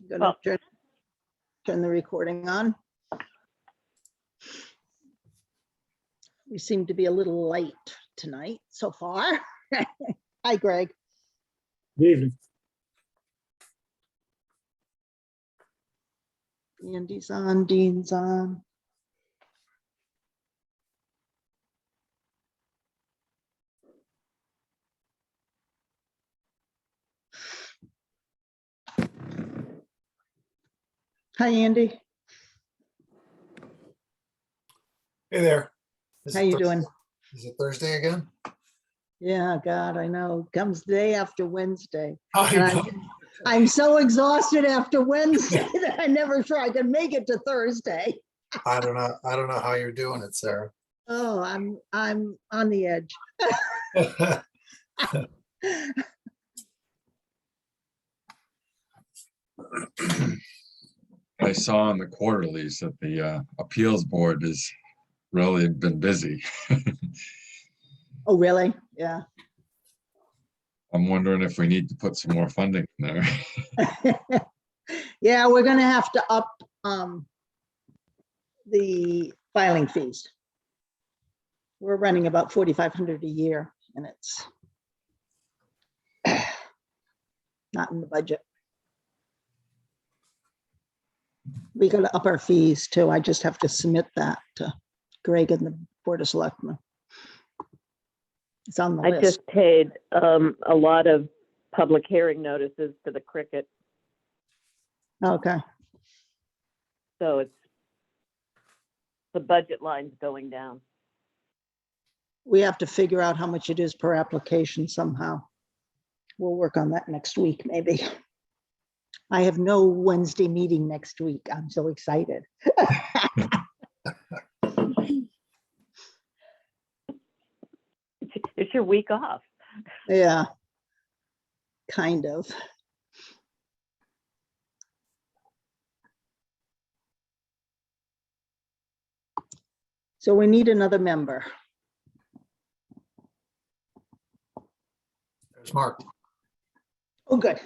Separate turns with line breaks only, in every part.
Gonna turn the recording on. We seem to be a little light tonight so far. Hi, Greg.
Good evening.
Andy's on, Dean's on. Hi, Andy.
Hey there.
How you doing?
Is it Thursday again?
Yeah, God, I know. Comes the day after Wednesday.
I
And
know.
I'm so exhausted after Wednesday that I never sure I can make it to Thursday.
I don't know. I don't know how you're doing it, Sarah.
Oh, I'm on the edge.
I saw in the quarterlies that the appeals board has really been busy.
Oh, really? Yeah.
I'm wondering if we need to put some more funding in there.
Yeah, we're gonna have to up the filing fees. We're running about 4,500 a year and it's not in the budget. We gotta up our fees too. I just have to submit that to Greg and the Board of Selectmen. It's on the
I
list.
just paid a lot of public hearing notices to the Cricket,
Okay.
so it's, the budget line's going down.
We have to figure out how much it is per application somehow. We'll work on that next week, maybe. I have no Wednesday meeting next week. I'm so excited.
It's your week off.
Yeah, kind of. So we need another member.
There's Mark.
Oh, good.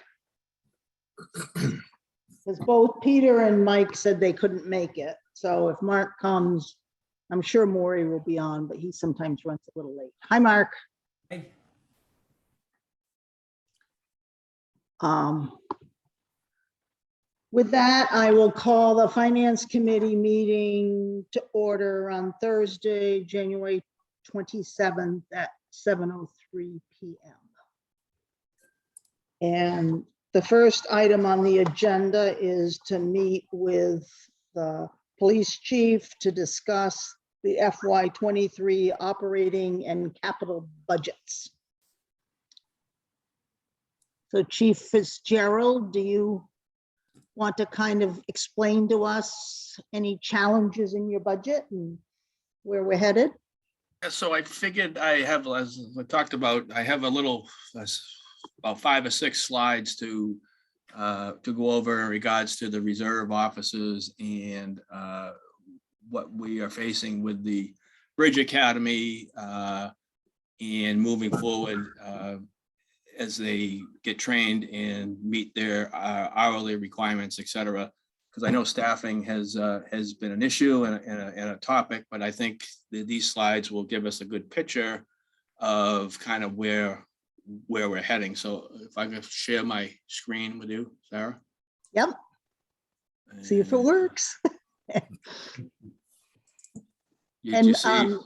Because both Peter and Mike said they couldn't make it. So if Mark comes, I'm sure Maury will be on, but he sometimes runs a little late. Hi, Mark. With that, I will call the Finance Committee meeting to order on Thursday, January 27th at 7:03 p.m. And the first item on the agenda is to meet with the police chief to discuss the FY23 operating and capital budgets. So Chief Fitzgerald, do you want to kind of explain to us any challenges in your budget and where we're headed?
Yeah, so I figured I have, as I talked about, I have a little, about 5 or 6 slides to go over in regards to the reserve officers and what we are facing with the Bridge Academy and moving forward as they get trained and meet their hourly requirements, et cetera. Because I know staffing has been an issue and a topic, but I think that these slides will give us a good picture of kind of where we're heading. So if I could share my screen with you, Sarah.
Yep. See if it
And
works.
you see?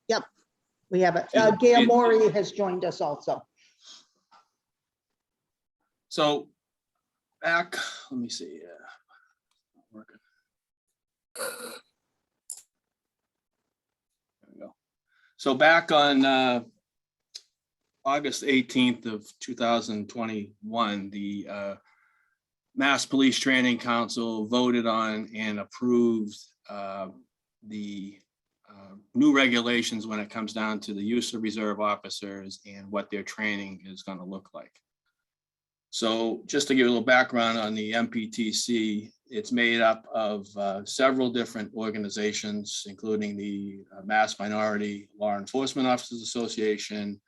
Yep, we have it.
You-
Gail
you-
Maury has joined us also.
So back, let me see. Working. There we go. So back on August 18th of 2021, the Mass Police Training Council voted on and approved the new regulations when it comes down to the use of reserve officers and what their training is going to look like. So just to give you a little background on the MPTC, it's made up of several different organizations, including the Mass Minority Law Enforcement Officers Association,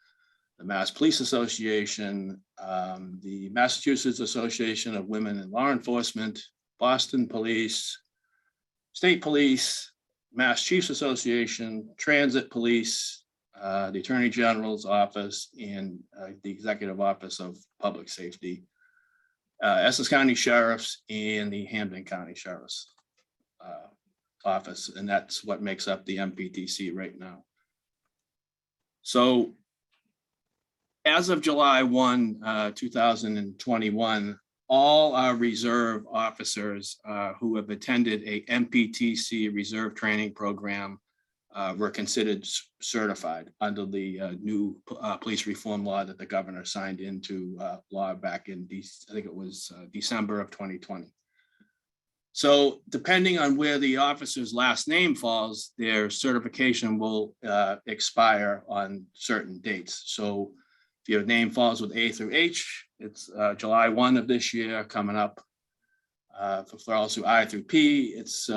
the Mass Police Association, the Massachusetts Association of Women in Law Enforcement, Boston Police, State Police, Mass Chiefs Association, Transit Police, the Attorney General's Office, and the Executive Office of Public Safety, Essex County Sheriffs, and the Hampden County Sheriff's Office, and that's what makes up the MPTC right now. So as of July 1, 2021, all our reserve officers who have attended a MPTC reserve training program were considered certified under the new police reform law that the governor signed into law back in, I think it was December of 2020. So depending on where the officer's last name falls, their certification will expire on certain dates. So if your name falls with A through H, it's July 1 of this year coming up. For falls through I through P, it's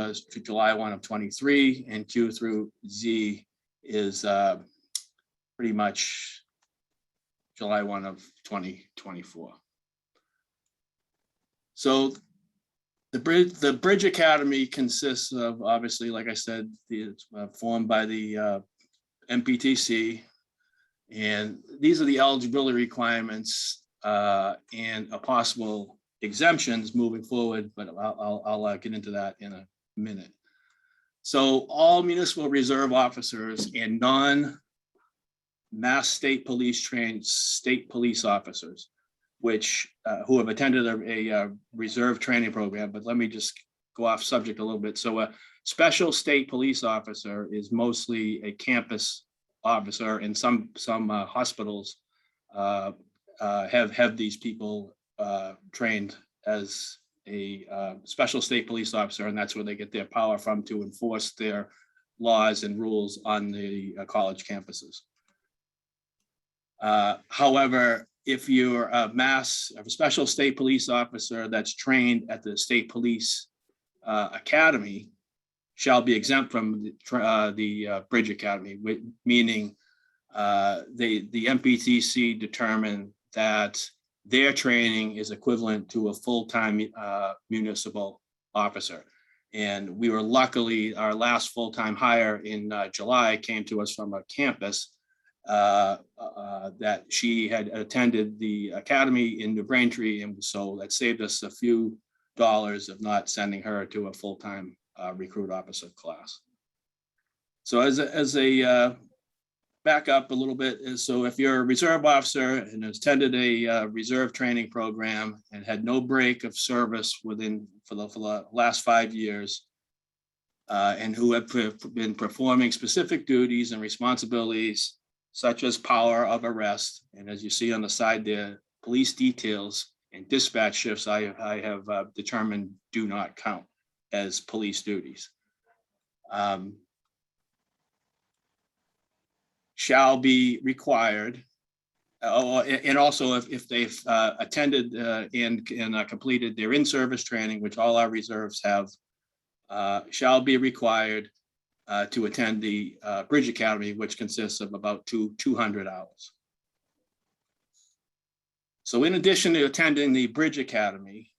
July 1 of 23, and Q through Z is pretty much July 1 of 2024. So the Bridge Academy consists of, obviously, like I said, it's formed by the MPTC, and these are the eligibility requirements and a possible exemptions moving forward, but I'll get into that in a minute. So all municipal reserve officers and non-Mass State Police trained state police officers, which who have attended a reserve training program, but let me just go off subject a little bit. So a special state police officer is mostly a campus officer, and some hospitals have these people trained as a special state police officer, and that's where they get their power from to enforce their laws and rules on the college campuses. However, if you're a special state police officer that's trained at the State Police Academy, shall be exempt from the Bridge Academy, meaning the MPTC determined that their training is equivalent to a full-time municipal officer. And we were luckily, our last full-time hire in July came to us from a campus that she had attended the academy in New Braintree, and so that saved us a few dollars of not sending her to a full-time recruit officer class. So as a back up a little bit, so if you're a reserve officer and has attended a reserve training program and had no break of service for the last 5 years, and who have been performing specific duties and responsibilities such as power of arrest, and as you see on the side there, police details and dispatch shifts, I have determined do not count as police duties. Shall be required, and also if they've attended and completed their in-service training, which all our reserves have, shall be required to attend the Bridge Academy, which consists of about 200 hours. So in addition to attending the Bridge Academy,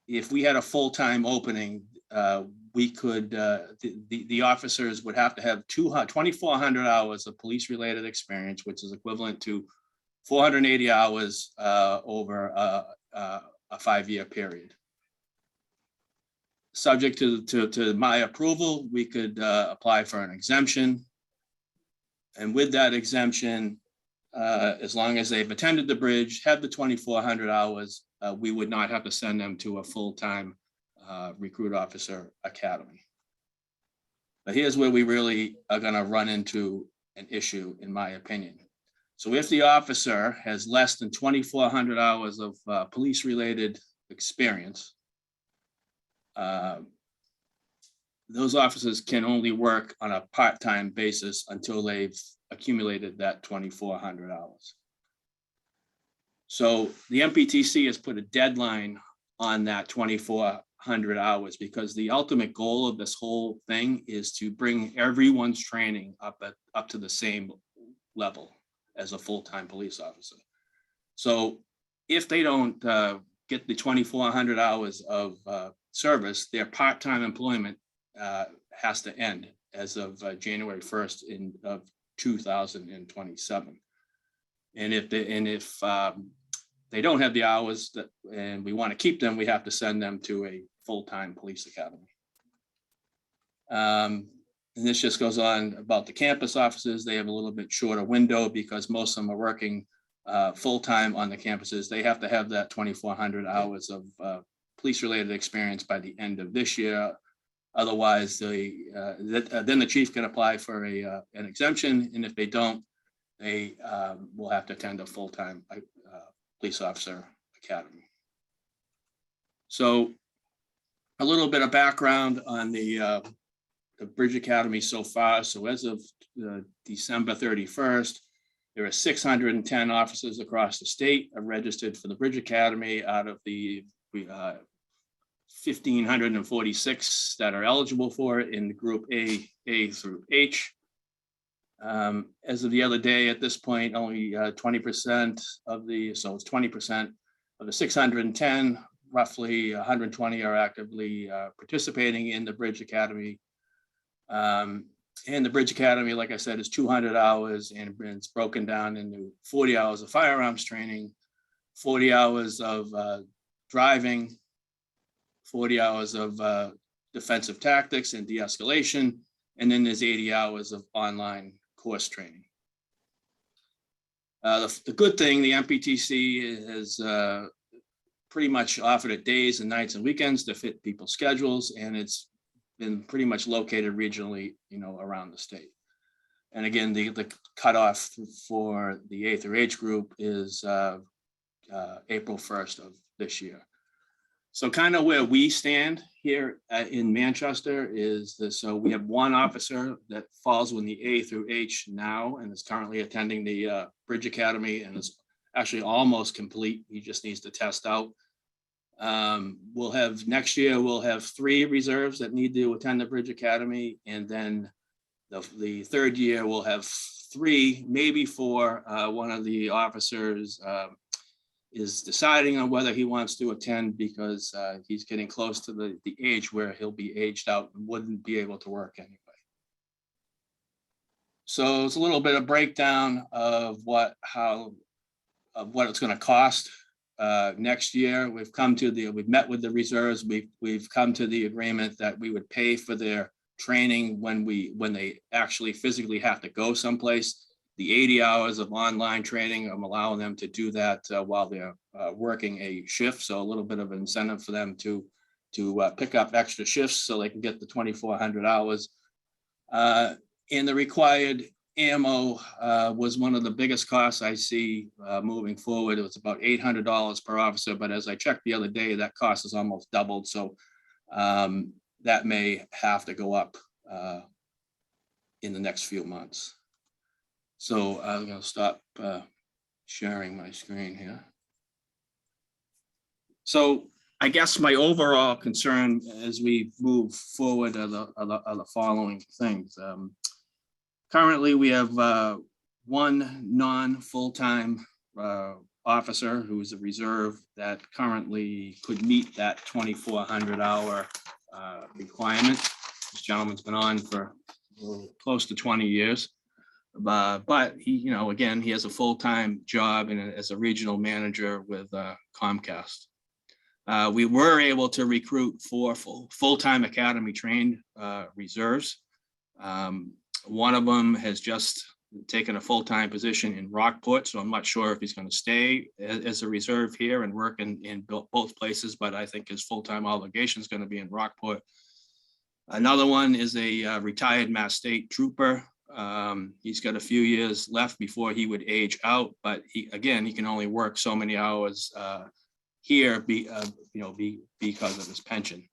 if we had a full-time opening, we could, the officers would have to have 2,400 hours of police-related experience, which is equivalent to 480 hours over a 5-year period. Subject to my approval, we could apply for an exemption. And with that exemption, as long as they've attended the Bridge, have the 2,400 hours, we would not have to send them to a full-time recruit officer academy. But here's where we really are going to run into an issue, in my opinion. So if the officer has less than 2,400 hours of police-related experience, those officers can only work on a part-time basis until they've accumulated that 2,400 hours. So the MPTC has put a deadline on that 2,400 hours because the ultimate goal of this whole thing is to bring everyone's training up to the same level. as a full-time police officer. So if they don't get the 2,400 hours of service, their part-time employment has to end as of January 1st of 2027. And if they don't have the hours and we want to keep them, we have to send them to a full-time police academy. And this just goes on about the campus officers. They have a little bit shorter window because most of them are working full-time on the campuses. They have to have that 2,400 hours of police-related experience by the end of this year. Otherwise, then the chief can apply for an exemption, and if they don't, they will have to attend a full-time police officer academy. So a little bit of background on the Bridge Academy so far. So as of December 31st, there are 610 officers across the state are registered for the Bridge Academy out of the 1,546 that are eligible for it in the group A through H. As of the other day, at this point, only 20% of so it's 20% of the 610, roughly 120 are actively participating in the Bridge Academy. And the Bridge Academy, like I said, is 200 hours, and it's broken down into 40 hours of firearms training, 40 hours of driving, 40 hours of defensive tactics and de-escalation, and then there's 80 hours of online course training. The good thing, the MPTC has pretty much offered it days and nights and weekends to fit people's schedules, and it's been pretty much located regionally, around the state. And again, the cutoff for the A through H group is April 1st of this year. So kind of where we stand here in Manchester is this. So we have one officer that falls in the A through H now and is currently attending the Bridge Academy and is actually almost complete. He just needs to test out. Next year, we'll have 3 reserves that need to attend the Bridge Academy. And then the third year, we'll have 3, maybe 4. One of the officers is deciding on whether he wants to attend because he's getting close to the age where he'll be aged out and wouldn't be able to work anyway. So it's a little bit of breakdown of what it's going to cost. Next year, we've met with the reserves. We've come to the agreement that we would pay for their training when they actually physically have to go someplace. The 80 hours of online training, I'm allowing them to do that while they're working a shift. So a little bit of incentive for them to pick up extra shifts so they can get the 2,400 hours. And the required ammo was one of the biggest costs I see moving forward. It was about $800 per officer, but as I checked the other day, that cost has almost doubled. So that may have to go up in the next few months. So I'm going to stop sharing my screen here. So I guess my overall concern as we move forward are the following things. Currently, we have one non-full-time officer who is a reserve that currently could meet that 2,400-hour requirement. This gentleman's been on for close to 20 years. But he, again, he has a full-time job and as a regional manager with Comcast. We were able to recruit 4 full-time academy trained reserves. One of them has just taken a full-time position in Rockport, so I'm not sure if he's going to stay as a reserve here and work in both places, but I think his full-time obligation is going to be in Rockport. Another one is a retired Mass State trooper. He's got a few years left before he would age out, but he can only work so many hours here because of his pension.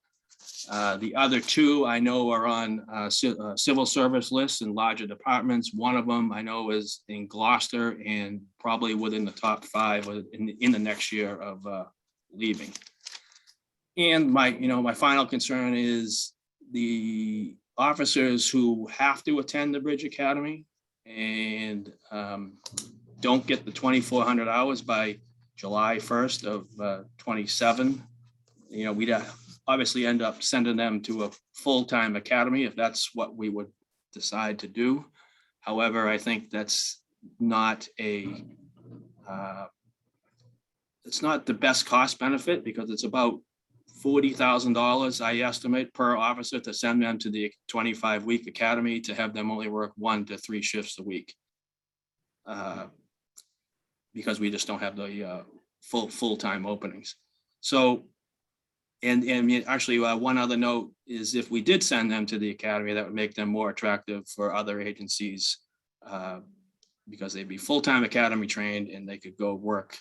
The other 2 I know are on civil service lists in larger departments. One of them I know is in Gloucester and probably within the top 5 in the next year of leaving. And my final concern is the officers who have to attend the Bridge Academy and don't get the 2,400 hours by July 1st of 27, we'd obviously end up sending them to a full-time academy if that's what we would decide to do. However, I think that's not it's not the best cost benefit, because it's about $40,000, I estimate, per officer to send them to the 25-week academy to have them only work 1 to 3 shifts a week. Because we just don't have the full-time openings. So, and actually, one other note is, if we did send them to the academy, that would make them more attractive for other agencies, because they'd be full-time academy trained and they could go work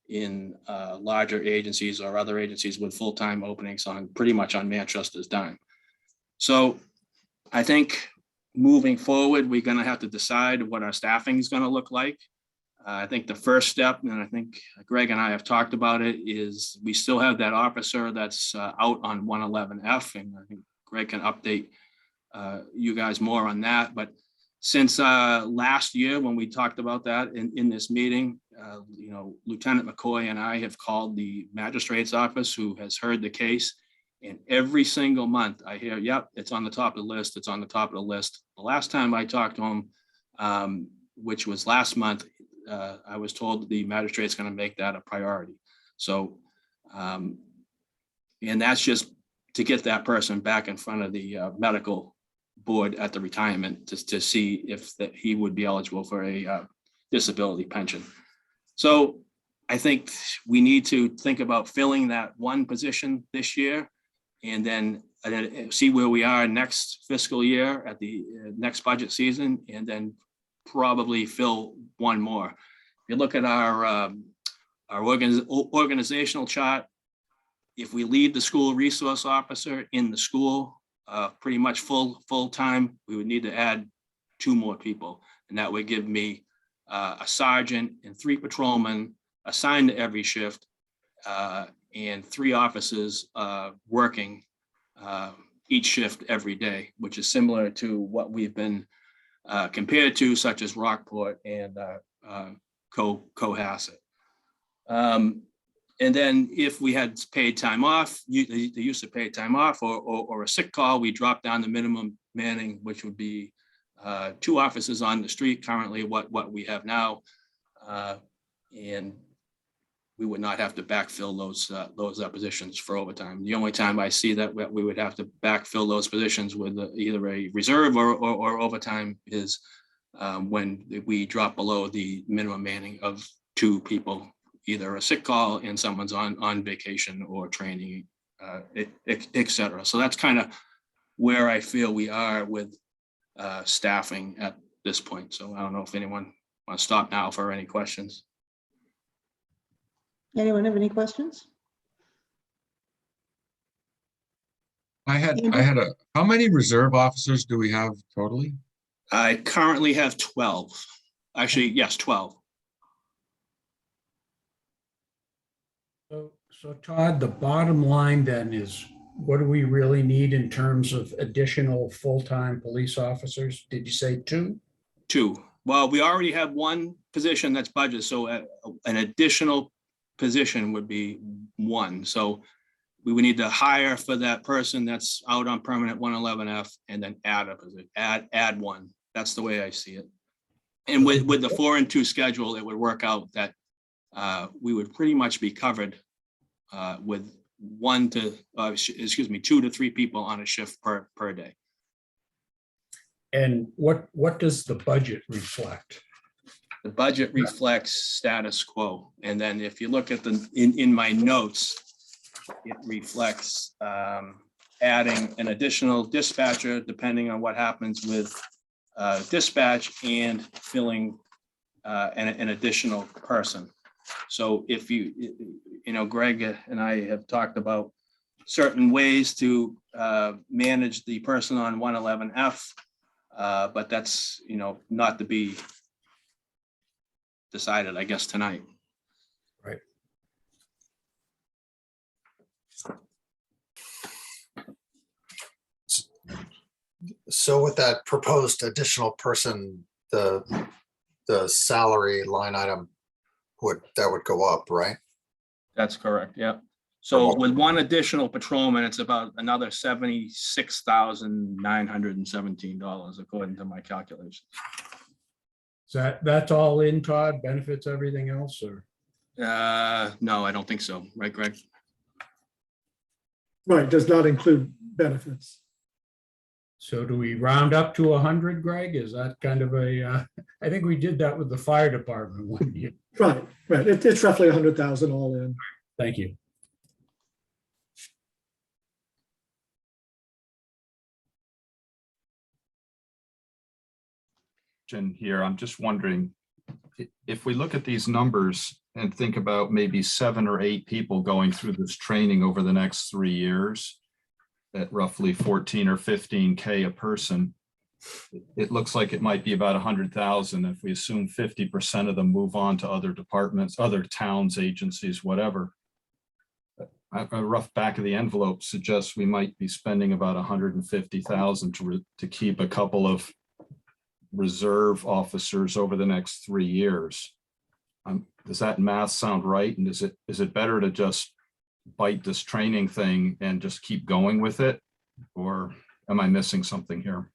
in larger agencies or other agencies with full-time openings on pretty much on Manchester's dime. So I think moving forward, we're going to have to decide what our staffing is going to look like. I think the first step, and I think Greg and I have talked about it, is we still have that officer that's out on 111F, and I think Greg can update you guys more on that. But since last year, when we talked about that in this meeting, Lieutenant McCoy and I have called the magistrate's office, who has heard the case. And every single month I hear, yep, it's on the top of the list. It's on the top of the list. The last time I talked to him, which was last month, I was told the magistrate's going to make that a priority. So, and that's just to get that person back in front of the medical board at the retirement to see if he would be eligible for a disability pension. So I think we need to think about filling that one position this year, and then see where we are next fiscal year at the next budget season, and then probably fill one more. If you look at our organizational chart, if we leave the school resource officer in the school pretty much full time, we would need to add 2 more people, and that would give me a sergeant and 3 patrolmen assigned to every shift, and 3 officers working each shift every day, which is similar to what we've been compared to, such as Rockport and Cohasset. And then if we had paid time off, the use of paid time off or a sick call, we drop down the minimum manning, which would be 2 officers on the street, currently what we have now. And we would not have to backfill those positions for overtime. The only time I see that we would have to backfill those positions with either a reserve or overtime is when we drop below the minimum manning of 2 people, either a sick call and someone's on vacation or training, et cetera. So that's kind of where I feel we are with staffing at this point. So I don't know if anyone wants to stop now for any questions.
Anyone have any questions?
How many reserve officers do we have totally?
I currently have 12. Actually, yes, 12.
So Todd, the bottom line then is, what do we really need in terms of additional full-time police officers? Did you say 2?
2. Well, we already have 1 position that's budgeted, so an additional position would be 1. So we would need to hire for that person that's out on permanent 111F, and then add a position, add 1. That's the way I see it. And with the 4 and 2 schedule, it would work out that we would pretty much be covered with 2 to 3 people on a shift per day.
And what does the budget reflect?
The budget reflects status quo. And then if you look at in my notes, it reflects adding an additional dispatcher, depending on what happens with dispatch, and filling an additional person. So if Greg and I have talked about certain ways to manage the person on 111F, but that's, not to be decided, I guess, tonight.
Right.
So with that proposed additional person, the the salary line item that would go up, right?
That's correct, yep. So
what-
with one additional patrolman, it's about another $76,917 according to my calculations.
That's all in, Todd, benefits, everything else, or?
No, I don't think so, right, Greg?
Right, does not include benefits.
So do we round up to 100, Greg? Is that kind of a, I think we did that with the fire department one year.
Right. It's roughly 100,000 all in.
Thank you.
Here, I'm just wondering, if we look at these numbers and think about maybe 7 or 8 people going through this training over the next 3 years at roughly 14 or 15K a person, it looks like it might be about 100,000 if we assume 50% of them move on to other departments, other towns, agencies, whatever. A rough back of the envelope suggests we might be spending about 150,000 to keep a couple of reserve officers over the next 3 years. Does that math sound right? And is it better to just bite this training thing and just keep going with it? Or am I missing something here?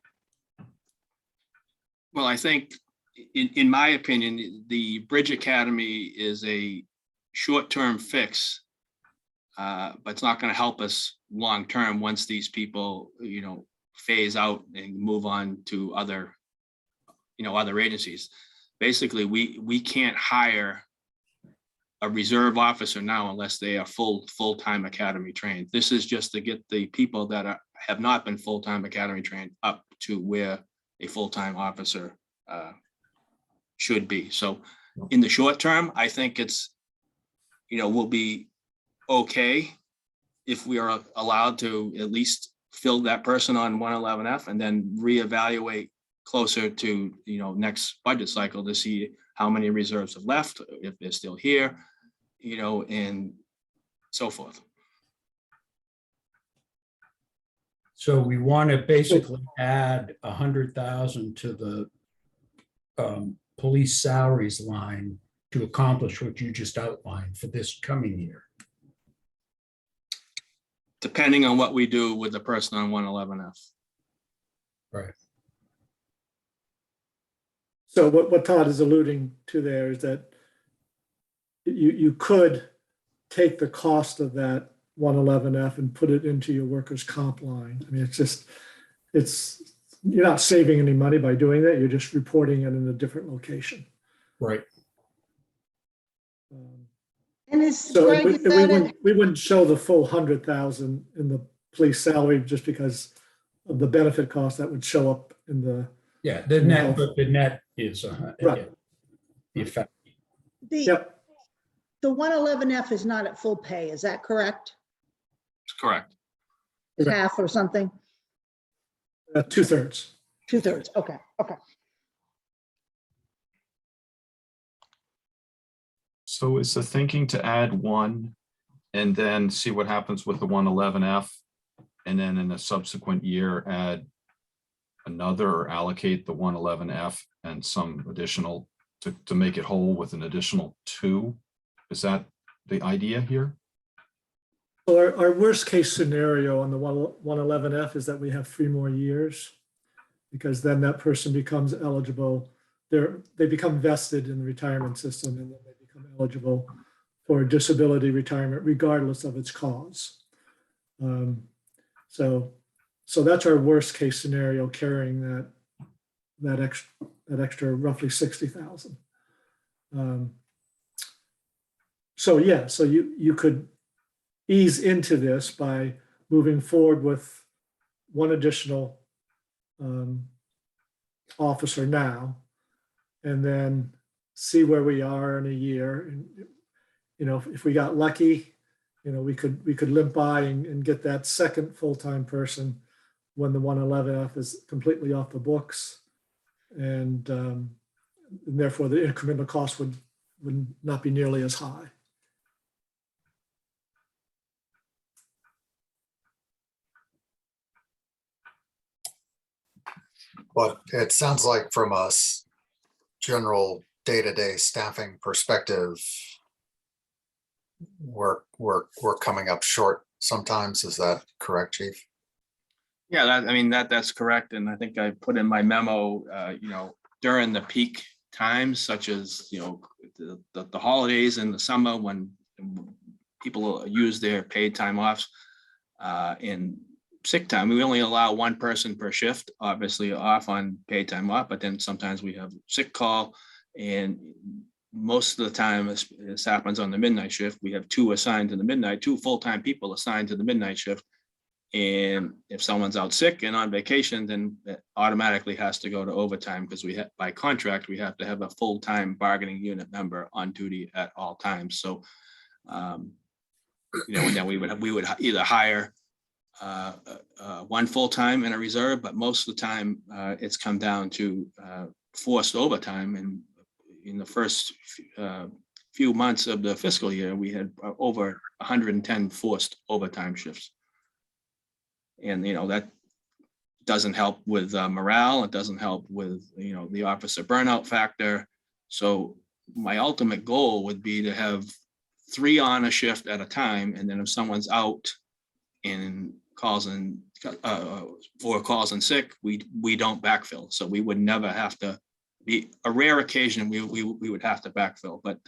Well, I think, in my opinion, the Bridge Academy is a short-term fix, but it's not going to help us long-term once these people, phase out and move on to other agencies. Basically, we can't hire a reserve officer now unless they are full-time academy trained. This is just to get the people that have not been full-time academy trained up to where a full-time officer should be. So in the short term, I think it's, we'll be okay if we are allowed to at least fill that person on 111F and then reevaluate closer to, next budget cycle to see how many reserves have left, if they're still here, and so forth.
So we want to basically add 100,000 to the police salaries line to accomplish what you just outlined for this coming year.
Depending on what we do with the person on 111F.
Right.
So what Todd is alluding to there is that you could take the cost of that 111F and put it into your workers' comp line. I mean, you're not saving any money by doing that. You're just reporting it in a different location.
Right.
And is,
So
Greg, is that
we wouldn't show the full 100,000 in the police salary just because of the benefit cost that would show up in the.
Yeah, the net, but the net is
Right.
the effect.
Yep.
the 111F is not at full pay, is that correct?
Correct.
Okay.
Half or something?
2/3.
2/3, okay.
So is the thinking to add one and then see what happens with the 111F? And then in a subsequent year, add another or allocate the 111F and some additional to make it whole with an additional 2? Is that the idea here?
Well, our worst case scenario on the 111F is that we have 3 more years, because then that person becomes eligible. They become vested in the retirement system, and then they become eligible for disability retirement regardless of its cause. So that's our worst case scenario, carrying that extra roughly 60,000. So you could ease into this by moving forward with one additional officer now, and then see where we are in a year. And if we got lucky, we could limp by and get that second full-time person when the 111F is completely off the books, and therefore the incremental cost would not be nearly as high.
But it sounds like from us, general day-to-day staffing perspective, we're coming up short sometimes. Is that correct, Chief?
Yeah, that's correct. And I think I put in my memo, during the peak times such as, the holidays and the summer when people use their paid time offs and sick time, we only allow one person per shift, obviously off on paid time off, but then sometimes we have sick call. And most of the time, this happens on the midnight shift. We have two assigned to the midnight, two full-time people assigned to the midnight shift. And if someone's out sick and on vacation, then that automatically has to go to overtime because by contract, we have to have a full-time bargaining unit member on duty at all times. So, and then we would either hire one full-time and a reserve, but most of the time it's come down to forced overtime. And in the first few months of the fiscal year, we had over 110 forced overtime shifts. And, that doesn't help with morale. It doesn't help with, the officer burnout factor. So my ultimate goal would be to have 3 on a shift at a time. And then if someone's out and calls in sick, we don't backfill. So we would never have to be a rare occasion. We would have to backfill. But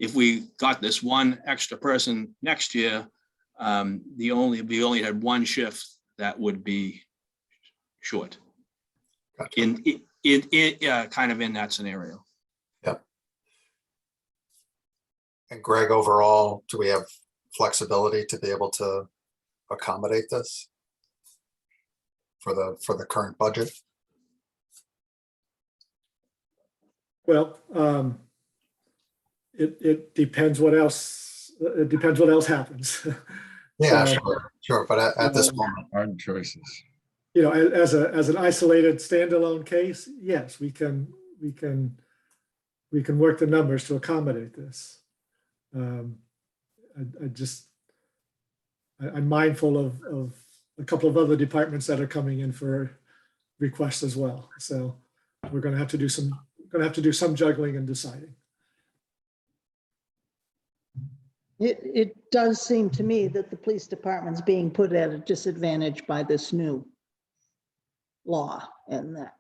if we got this one extra person next year, we only had one shift that would be short.
Gotcha.
In kind of in that scenario.
Yep. And Greg, overall, do we have flexibility to be able to accommodate this for the current budget?
Well, it depends what else, happens.
Yeah,
So,
sure. But at this moment,
Hard choices.
As an isolated standalone case, yes, we can work the numbers to accommodate this. I'm mindful of a couple of other departments that are coming in for requests as well. So we're going to have to do some juggling and deciding.
It does seem to me that the police department's being put at a disadvantage by this new law, and that,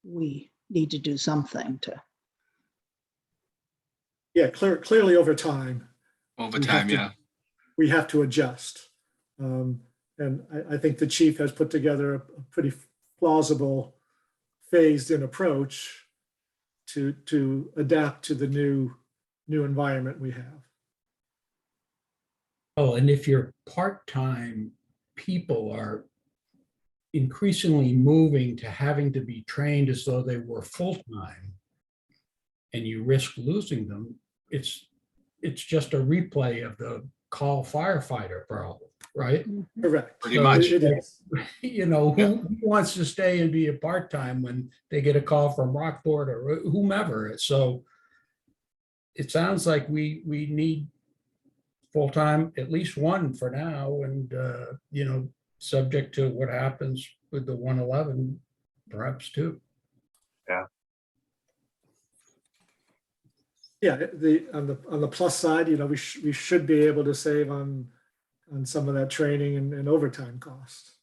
we need to do something to.
Yeah, clearly over time.
Overtime, yeah.
We have to adjust. And I think the chief has put together a pretty plausible phased-in approach to adapt to the new environment we have.
Oh, and if your part-time people are increasingly moving to having to be trained as though they were full-time, and you risk losing them, it's just a replay of the call firefighter problem, right?
Correct.
Pretty much.
It is.
Who wants to stay and be a part-time when they get a call from Rockport or whomever? So it sounds like we need full-time, at least one for now, and subject to what happens with the 111, perhaps two.
Yeah, on the plus side, we should be able to save on some of that training and overtime costs.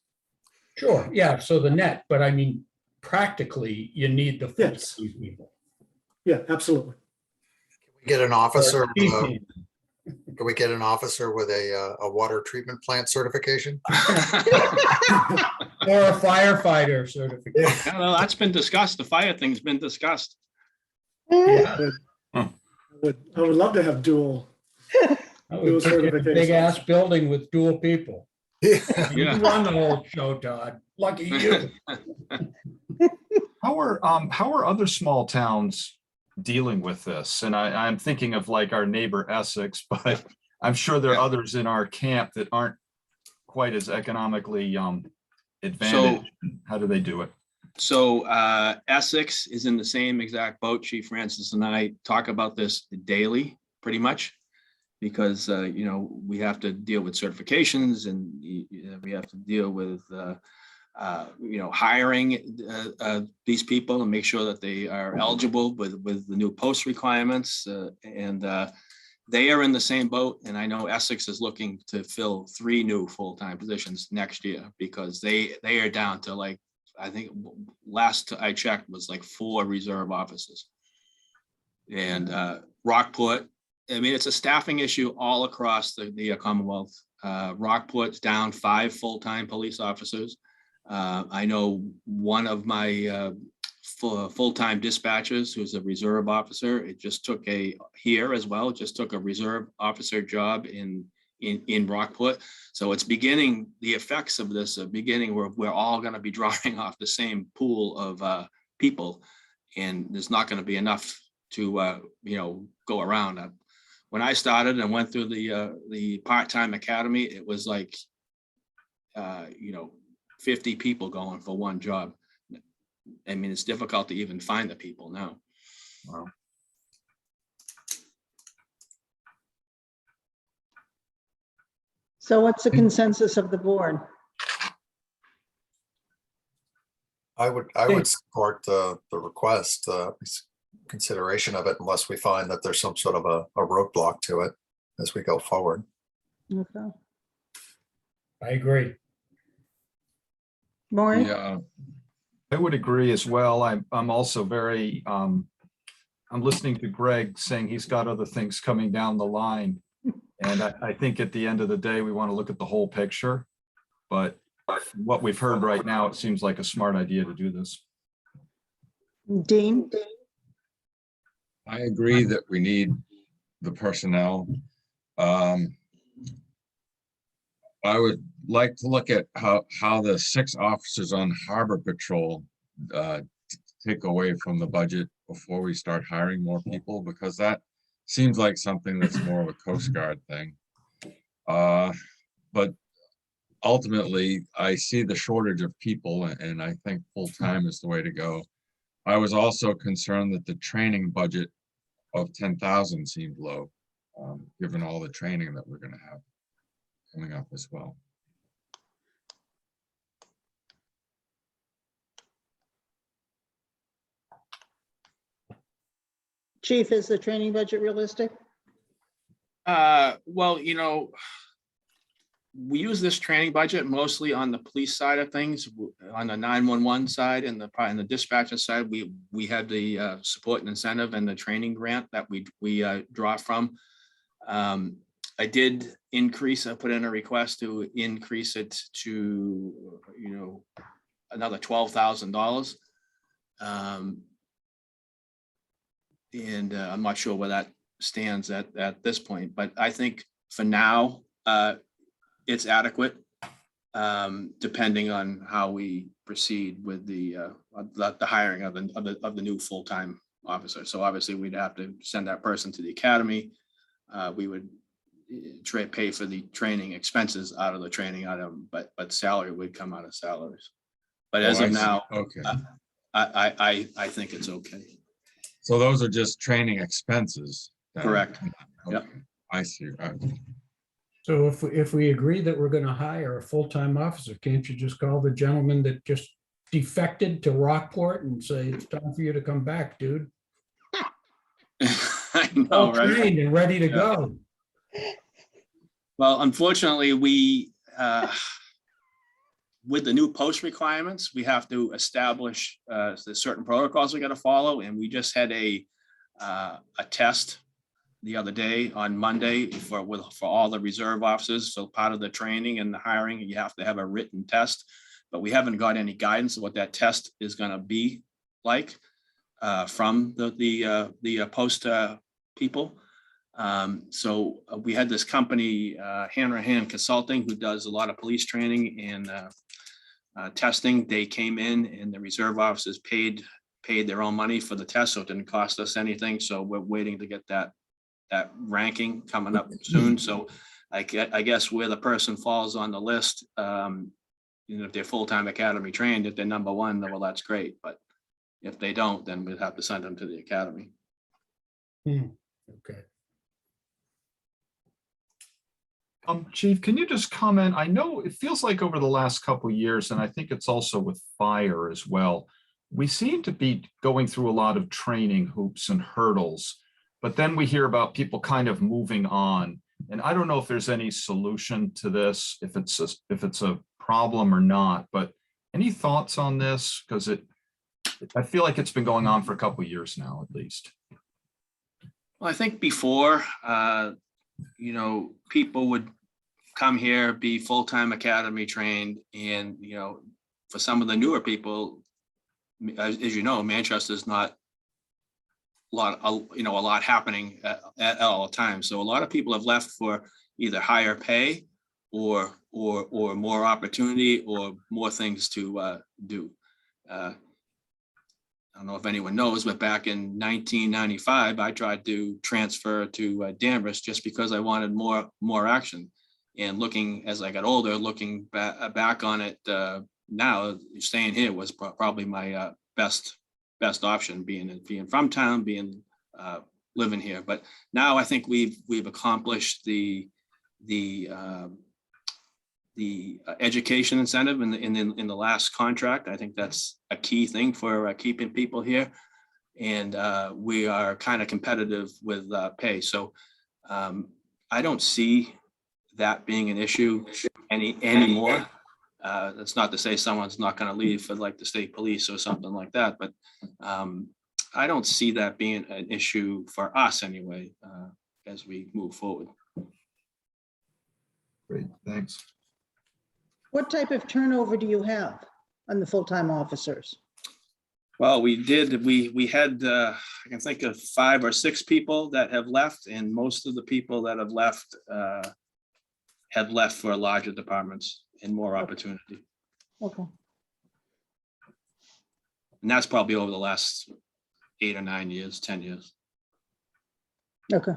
Sure, yeah, so the net, but I mean, practically, you need the full-time
Yes.
people.
Yeah, absolutely.
get an officer,
Or
can we get an officer with a water treatment plant certification?
a firefighter certification.
Yeah, well, that's been discussed. The fire thing's been discussed.
Yeah.
I would love to have dual.
That would take a big ass building with dual people. You
Yeah.
run the whole show, Todd. Lucky you.
How are other small towns dealing with this? And I'm thinking of like our neighbor Essex, but I'm sure there are others in our camp that aren't quite as economically advantaged. How do they do it?
So Essex is in the same exact boat. Chief Francis and I talk about this daily, pretty much, because we have to deal with certifications, and we have to deal with hiring these people and make sure that they are eligible with the new post requirements. They are in the same boat. And I know Essex is looking to fill 3 new full-time positions next year because they are down to like, I think last I checked was like 4 reserve officers. And Rockport, I mean, it's a staffing issue all across the Commonwealth. Rockport's down 5 full-time police officers. I know one of my full-time dispatchers who's a reserve officer, it just took a reserve officer job in Rockport. So it's beginning, the effects of this are beginning where we're all going to be drawing off the same pool of people, and there's not going to be enough to go around. When I started and went through the part-time academy, it was like 50 people going for one job. I mean, it's difficult to even find the people now.
Wow.
So what's the consensus of the board?
I would support the request, consideration of it, unless we find that there's some sort of a roadblock to it as we go forward.
Okay.
I agree.
Maureen?
Yeah,
I would agree as well. I'm also very, I'm listening to Greg saying he's got other things coming down the line. And I think at the end of the day, we want to look at the whole picture. But what we've heard right now, it seems like a smart idea to do this.
Dean?
I agree that we need the personnel. I would like to look at how the 6 officers on Harbor Patrol take away from the budget before we start hiring more people, because that seems like something that's more of a Coast Guard thing. But ultimately, I see the shortage of people, and I think full-time is the way to go. I was also concerned that the training budget of 10,000 seemed low, given all the training that we're going to have coming up as well.
Chief, is the training budget realistic?
Well, we use this training budget mostly on the police side of things. On the 911 side and the dispatcher side, we had the support and incentive and the training grant that we draw from. I did increase, I put in a request to increase it to, another $12,000. And I'm not sure where that stands at this point, but I think for now, it's adequate, depending on how we proceed with the hiring of the new full-time officer. So obviously, we'd have to send that person to the academy. We would pay for the training expenses out of the training item, but salary would come out of salaries. But as
Oh, I
of
see.
now,
Okay,
I think it's okay.
so those are just training expenses. then?
Correct. Yep.
Okay, I see.
So if we agree that we're going to hire a full-time officer, can't you just call the gentleman that just defected to Rockport and say, it's time for you to come back, dude?
I know,
All
right?
trained and ready to go.
Well, unfortunately, we, with the new post requiremts, we have to establish the certain protocols we got to follow. And we just had a test the other day on Monday for all the reserve officers. So part of the training and the hiring, you have to have a written test, but we haven't got any guidance of what that test is going to be like from the post people. So we had this company, Hanrahan Consulting, who does a lot of police training and testing. They came in and the reserve officers paid their own money for the test, so it didn't cost us anything. So we're waiting to get that ranking coming up soon. So I guess where the person falls on the list, if they're full-time academy trained, if they're number 1, well, that's great. But if they don't, then we'd have to send them to the academy.
Okay.
Chief, can you just comment? I know it feels like over the last couple of years, and I think it's also with fire as well, we seem to be going through a lot of training hoops and hurdles, but then we hear about people kind of moving on. And I don't know if there's any solution to this, if it's a problem or not, but any thoughts on this? Because I feel like it's been going on for a couple of years now, at least.
Well, I think before, you know, people would come here, be full-time academy trained, and, you know, for some of the newer people, as you know, Manchester is not a lot happening at all times. So a lot of people have left for either higher pay or more opportunity or more things to do. I don't know if anyone knows, but back in 1995, I tried to transfer to Danvers just because I wanted more action. And looking, as I got older, looking back on it now, staying here was probably my best option, being from town, living here. But now I think we've accomplished the education incentive in the last contract. I think that's a key thing for keeping people here, and we are kind of competitive with pay. So I don't see that being an issue anymore. That's not to say someone's not going to leave for like the state police or something like that, but I don't see that being an issue for us anyway as we move forward.
Great, thanks.
What type of turnover do you have on the full-time officers?
Well, we had, I can think of 5 or 6 people that have left, and most of the people that have left had left for larger departments and more opportunity.
Okay.
And that's probably over the last 8 or 9 years, 10 years.
Okay.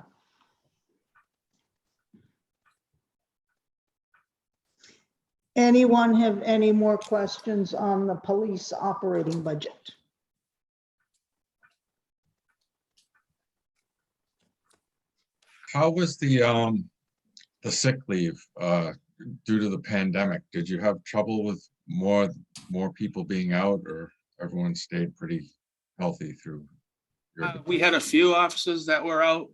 Anyone have any more questions on the police operating budget?
How was the sick leave due to the pandemic? Did you have trouble with more people being out, or everyone stayed pretty healthy through?
We had a few officers that were out,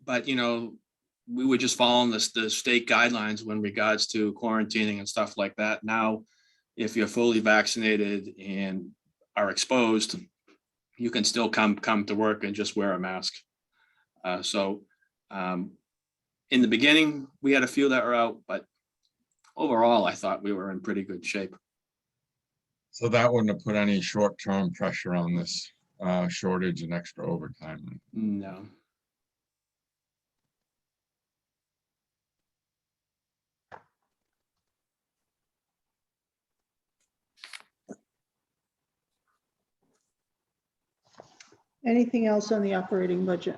but you know, we were just following the state guidelines when regards to quarantining and stuff like that. Now, if you're fully vaccinated and are exposed, you can still come to work and just wear a mask. In the beginning, we had a few that were out, but overall, I thought we were in pretty good shape.
So that wouldn't have put any short-term pressure on this shortage and extra overtime.
No.
Anything else on the operating budget?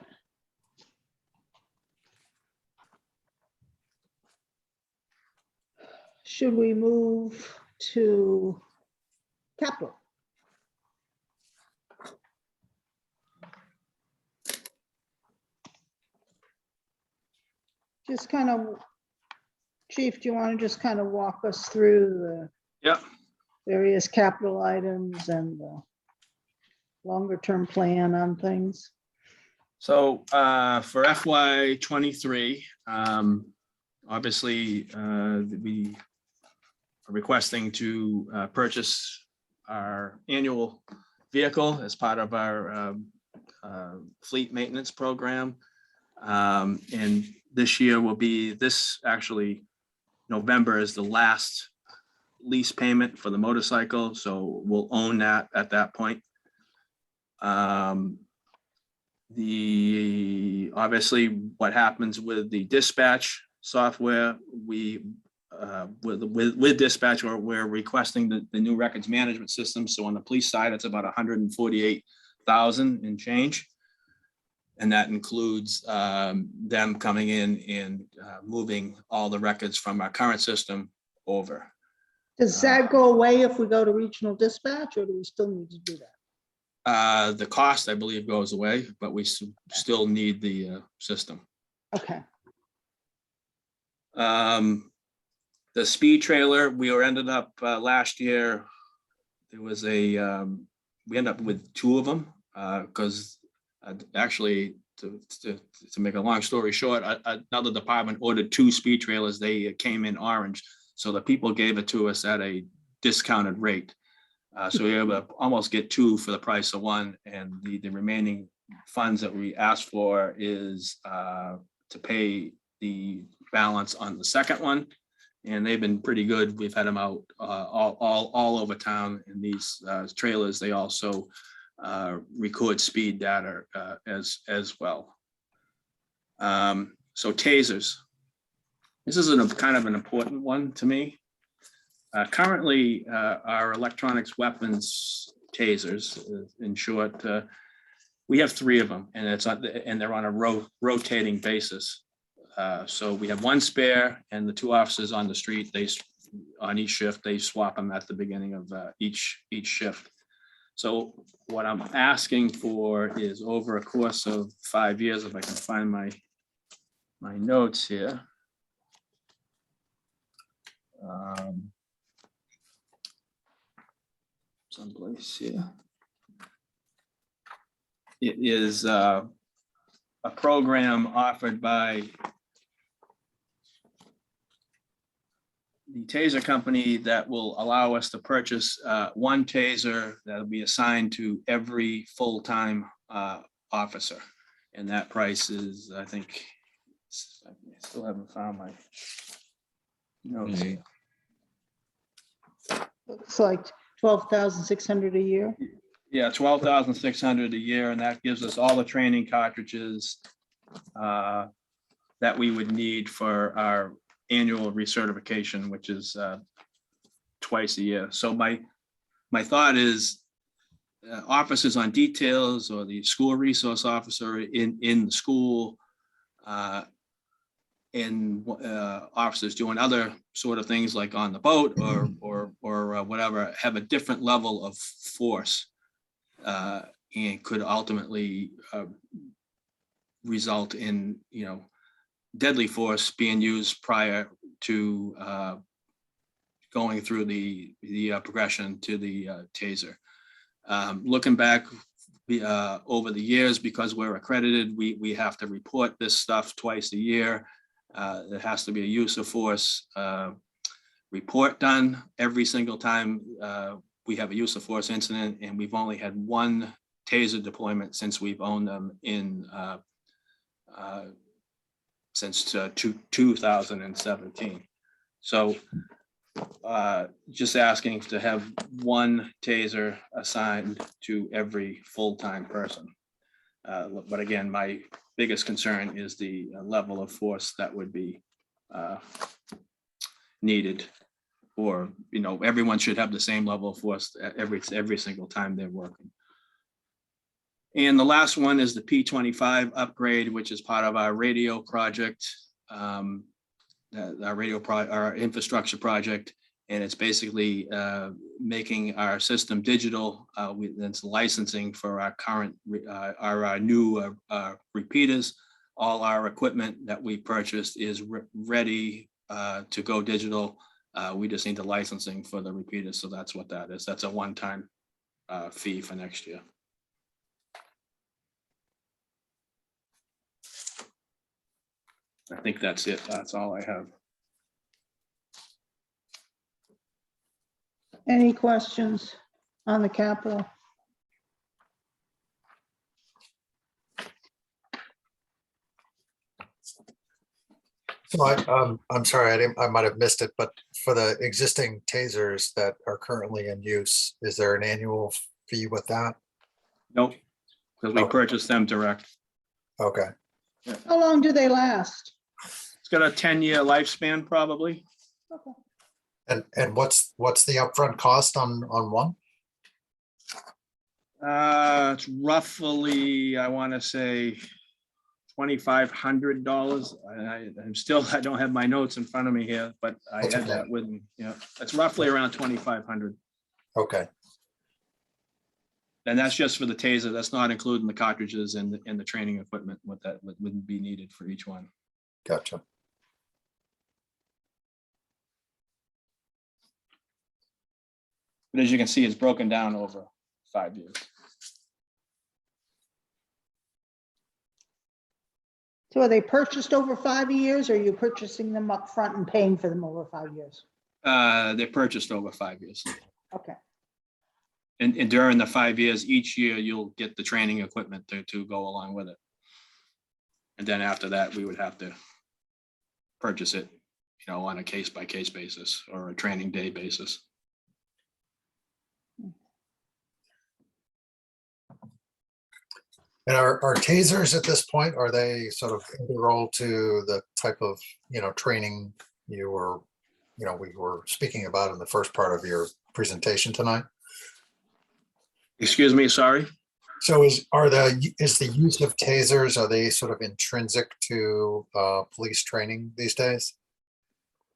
Should we move to capital? Just kind of, Chief, do you want to just kind of walk us through the
Yep.
various capital items and the longer term plan on things?
So for FY '23, obviously we are requesting to purchase our annual vehicle as part of our fleet maintenance program. And this year will be, actually November is the last lease payment for the motorcycle. So we'll own that at that point. Obviously what happens with the dispatch software, with dispatch, we're requesting the new records management system. So on the police side, it's about 148,000 and change. And that includes them coming in and moving all the records from our current system over.
Does that go away if we go to regional dispatch, or do we still need to do that?
The cost, I believe, goes away, but we still need the system.
Okay.
The speed trailer, ended up last year, there was we ended up with 2 of them, because actually, to make a long story short, another department ordered 2 speed trailers. They came in orange, so the people gave it to us at a discounted rate. So we were able to almost get 2 for the price of 1, and the remaining funds that we asked for is to pay the balance on the second one. And they've been pretty good. We've had them out all over town in these trailers. They also record speed data as well. So tasers. This is kind of an important one to me. Currently, our electronics weapons tasers, in short, we have 3 of them, and they're on a rotating basis. So we have 1 spare, and the 2 officers on the street, on each shift, they swap them at the beginning of each shift. So what I'm asking for is, over a course of 5 years, if I can find my notes here. Someplace here. It is a program offered by the taser company that will allow us to purchase 1 taser that'll be assigned to every full-time officer. And that price is, I think, I still haven't found my notes here.
Looks like 12,600 a year.
Yeah, 12,600 a year, and that gives us all the training cartridges that we would need for our annual recertification, which is twice a year. So my thought is, officers on details or the school resource officer in the school, and officers doing other sort of things like on the boat or whatever, have a different level of force, and could ultimately result in, deadly force being used prior to going through the progression to the taser. Looking back over the years, because we're accredited, we have to report this stuff twice a year. There has to be a use of force report done every single time we have a use of force incident, and we've only had 1 taser deployment since we've owned them since 2017. So just asking to have 1 taser assigned to every full-time person. But again, my biggest concern is the level of force that would be needed, or everyone should have the same level of force every single time they're working. And the last one is the P25 upgrade, which is part of our radio project, our infrastructure project, and it's basically making our system digital. It's licensing for our current, our new repeaters. All our equipment that we purchased is ready to go digital. We just need the licensing for the repeaters, so that's what that is. That's a one-time fee for next year. I think that's it. That's all I have.
Any questions on the capital?
So I'm sorry, I might have missed it, but for the existing tasers that are currently in use, is there an annual fee with that?
Nope, because we
Okay.
purchased them direct.
Okay,
How long do they last?
It's got a 10-year lifespan, probably.
Okay.
and what's the upfront cost on 1?
It's roughly, I want to say, $2,500. I don't have my notes in front of me here, but I
That's
had
okay.
that with me. Yeah, it's roughly around 2,500.
Okay,
And that's just for the taser. That's not including the cartridges and the training equipment, what that would be needed for each one.
gotcha.
But as you can see, it's broken down over 5 years.
So are they purchased over 5 years, or are you purchasing them up front and paying for them over 5 years?
They're purchased over 5 years.
Okay,
And during the 5 years, each year, you'll get the training equipment to go along with it. And then after that, we would have to purchase it, you know, on a case-by-case basis or a training day basis.
And are tasers at this point, are they sort of integral to the type of, training we were speaking about in the first part of your presentation tonight?
Excuse me, sorry?
So is the use of tasers, are they sort of intrinsic to police training these days?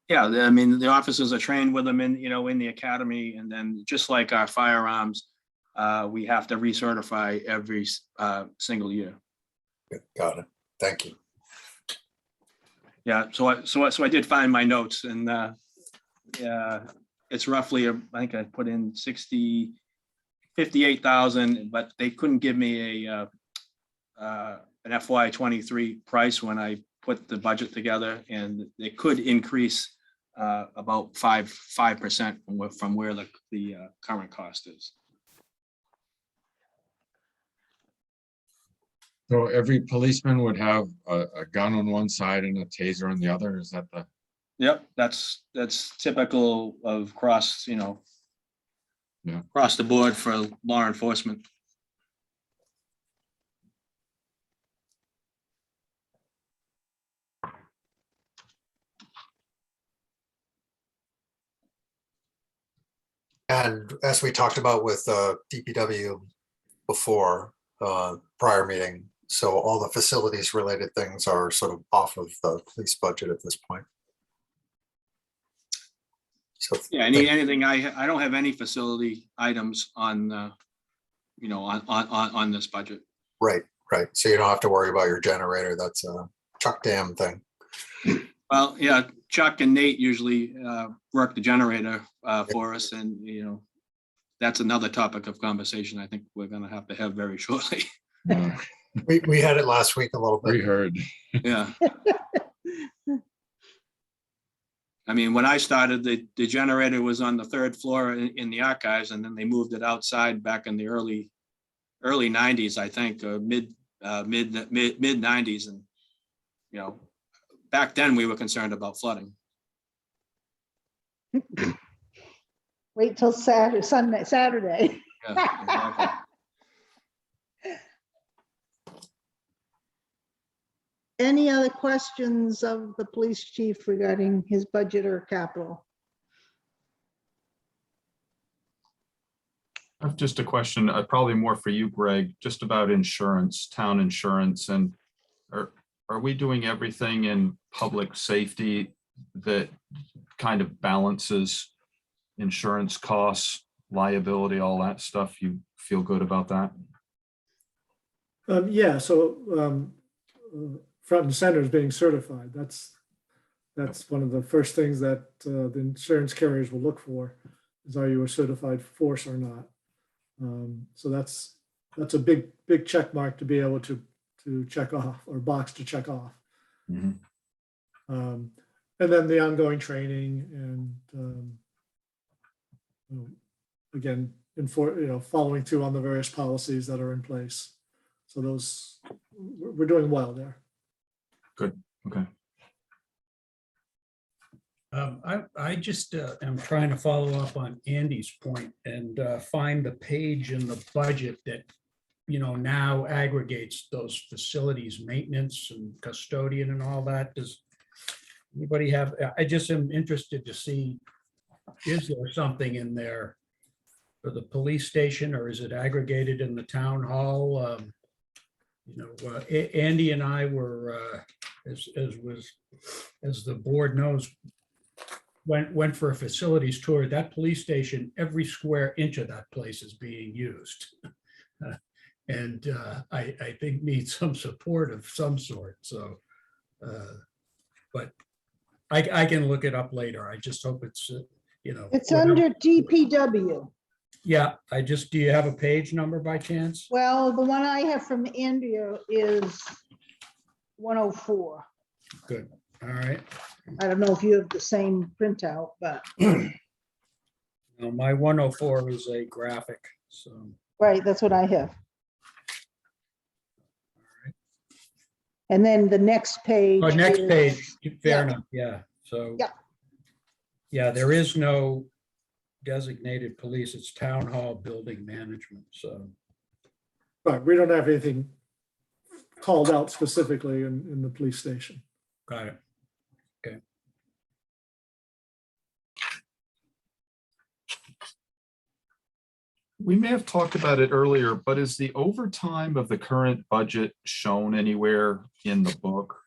Yeah, I mean, the officers are trained with them in the academy, and then just like our firearms, we have to recertify every single year.
Got it. Thank you.
Yeah, so I did find my notes, and yeah, it's roughly, I think I put in 58,000, but they couldn't give me an FY23 price when I put the budget together, and it could increase about 5% from where the current cost is.
So every policeman would have a gun on one side and a taser on the other, is that the?
Yep, that's typical of across the board for law enforcement.
And as we talked about with DPW before, prior meeting, so all the facilities related things are sort of off of the police budget at this point. So
Yeah, anything, I don't have any facility items on, on this budget.
right. So you don't have to worry about your generator. That's a Chuck Dam thing.
Well, yeah, Chuck and Nate usually work the generator for us, and, that's another topic of conversation I think we're gonna have to have very shortly.
We had it last week a little
We
bit.
heard.
Yeah. I mean, when I started, the generator was on the 3rd floor in the archives, and then they moved it outside back in the early 90s, I think, or mid 90s. And, back then we were concerned about flooding.
wait till Saturday.
Yeah, exactly.
Any other questions of the police chief regarding his budget or capital?
I have just a question, probably more for you, Greg, just about insurance, town insurance, and are we doing everything in public safety that kind of balances insurance costs, liability, all that stuff? You feel good about that?
Yeah, so front and center is being certified. That's one of the first things that the insurance carriers will look for, is are you a certified force or not? So that's a big check mark to be able to check off, or box to check off.
Mhm.
And then the ongoing training and again, following through on the various policies that are in place. So those, we're doing well there.
Good, okay.
I just am trying to follow up on Andy's point and find the page in the budget that, now aggregates those facilities, maintenance and custodian and all that. Does anybody have, I just am interested to see, is there something in there for the police station, or is it aggregated in the town hall? Andy and I were, as the board knows, went for a facilities tour. That police station, every square inch of that place is being used. And I think needs some support of some sort. So, but I can look it up later. I just hope it's,
It's under DPW.
Yeah, do you have a page number by chance?
Well, the one I have from Andrea is 104.
Good, all right.
I don't know if you have the same printout, but,
No, my 104 is a graphic, so.
right, that's what I have. And then the next page.
Oh, next
is-
page,
Yeah.
fair enough, yeah, so.
Yeah.
Yeah, there is no designated police, it's town hall building management, so.
But we don't have anything called out specifically in the police station.
Got it.
We may have talked about it earlier, but is the overtime of the current budget shown anywhere in the book?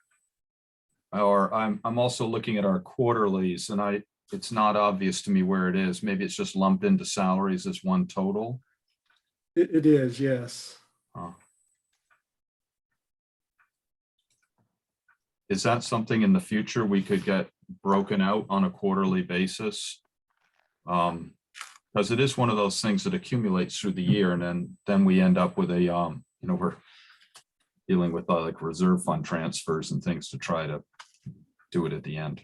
Or I'm also looking at our quarterlies and it's not obvious to me where it is. Maybe it's just lumped into salaries as one total.
It is, yes.
Huh. Is that something in the future we could get broken out on a quarterly basis? Because it is one of those things that accumulates through the year, and then we end up with a, we're dealing with like reserve fund transfers and things to try to do it at the end.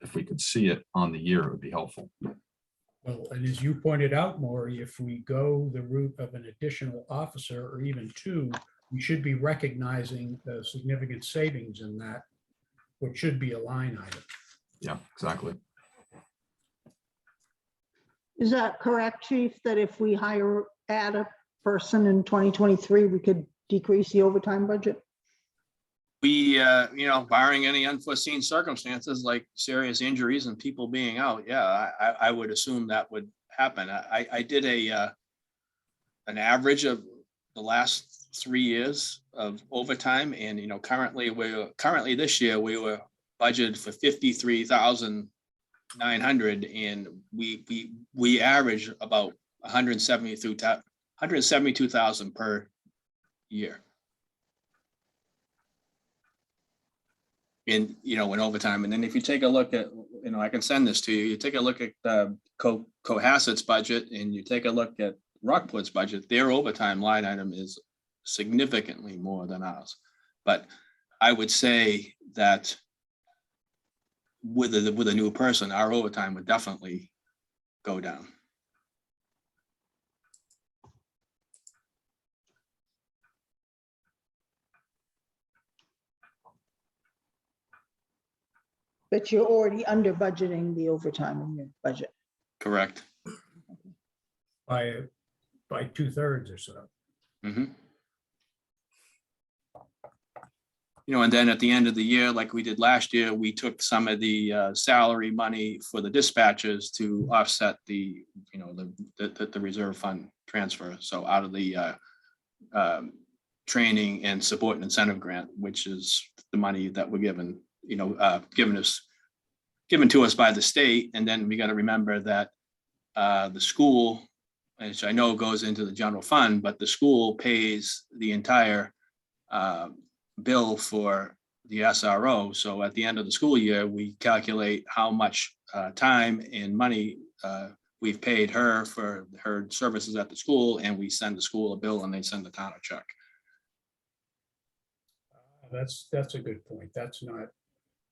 If we could see it on the year, it would be helpful.
Well, and as you pointed out, Maury, if we go the route of an additional officer or even two, we should be recognizing the significant savings in that, which should be a line item.
Yeah, exactly.
Is that correct, Chief, that if we add a person in 2023, we could decrease the overtime budget?
We, barring any unforeseen circumstances like serious injuries and people being out, yeah, I would assume that would happen. I did an average of the last 3 years of overtime, and currently this year we were budgeted for 53,900, and we average about 172,000 per year. In overtime. And then if you take a look at, I can send this to you, you take a look at Cohasset's budget and you take a look at Rockport's budget, their overtime line item is significantly more than ours. But I would say that with a new person, our overtime would definitely go down.
But you're already under budgeting the overtime in your budget.
Correct.
By 2/3 or so.
Mhm. And then at the end of the year, like we did last year, we took some of the salary money for the dispatchers to offset the reserve fund transfer. So out of the training and support and incentive grant, which is the money that we're given to us by the state. And then we got to remember that the school, which I know goes into the general fund, but the school pays the entire bill for the SRO. So at the end of the school year, we calculate how much time and money we've paid her for her services at the school, and we send the school a bill and they send the town a check.
That's a good point. That's not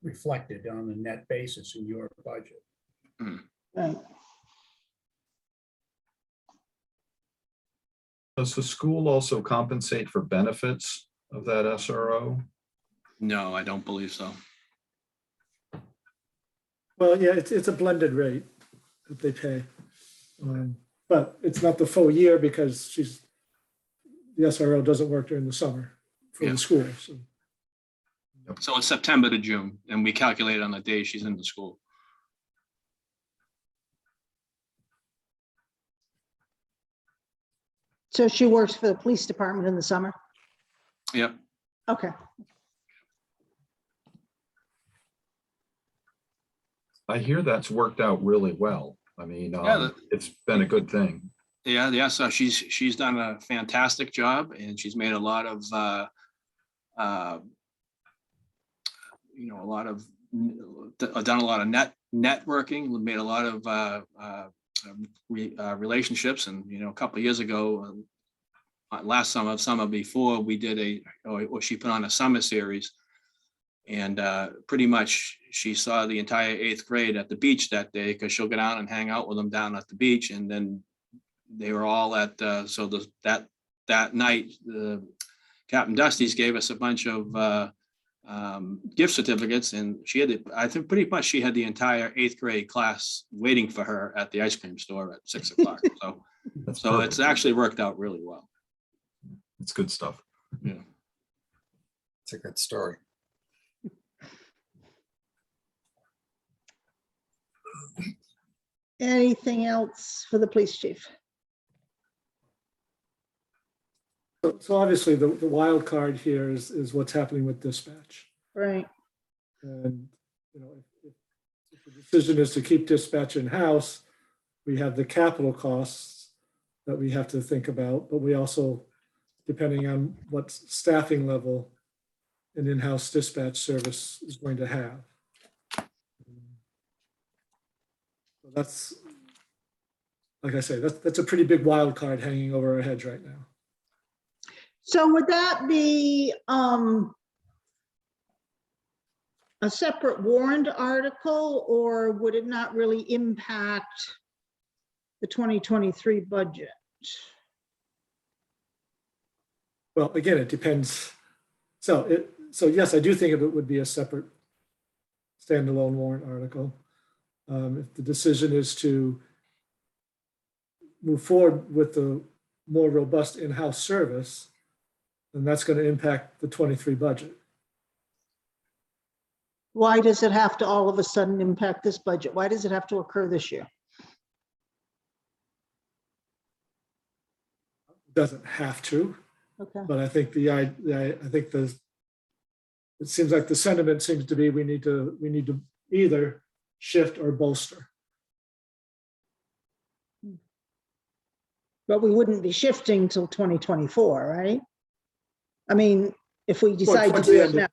reflected on the net basis in your budget.
Right.
Does the school also compensate for benefits of that SRO?
No, I don't believe so.
Well, yeah, it's a blended rate that they pay. But it's not the full year because the SRO doesn't work during the summer for
Yeah.
the school. So
So it's September to June, and we calculate on the day she's in the school.
So she works for the police department in the summer?
Yep.
Okay.
I hear that's worked out really well. I mean,
Yeah,
it's been a good thing.
Yeah. So she's done a fantastic job, and she's made a lot of done a lot of networking, made a lot of relationships. And, you know, a couple of years ago, last summer before, we did or she put on a summer series. And pretty much she saw the entire 8th grade at the beach that day, because she'll go down and hang out with them down at the beach. And then they were all at, that night, Captain Dusty's gave us a bunch of gift certificates, and she had, I think pretty much she had the entire 8th grade class waiting for her at the ice cream store at 6 o'clock. So it's actually worked out really well.
It's good stuff.
Yeah.
It's a good story.
Anything else for the police chief?
So obviously the wild card here is what's happening with dispatch.
Right.
And, you know, if the decision is to keep dispatch in-house, we have the capital costs that we have to think about, but we also, depending on what staffing level an in-house dispatch service is going to have. So that's, like I say, that's a pretty big wild card hanging over our heads right now.
So would that be a separate warrant article, or would it not really impact the 2023 budget?
Well, again, it depends. So yes, I do think it would be a separate standalone warrant article. If the decision is to move forward with the more robust in-house service, then that's going to impact the 23 budget.
Why does it have to all of a sudden impact this budget? Why does it have to occur this year?
It doesn't have to,
Okay.
but I think it seems like the sentiment seems to be we need to either shift or bolster.
But we wouldn't be shifting till 2024, right? I mean, if we decide to
towards
do
the
it
end
now.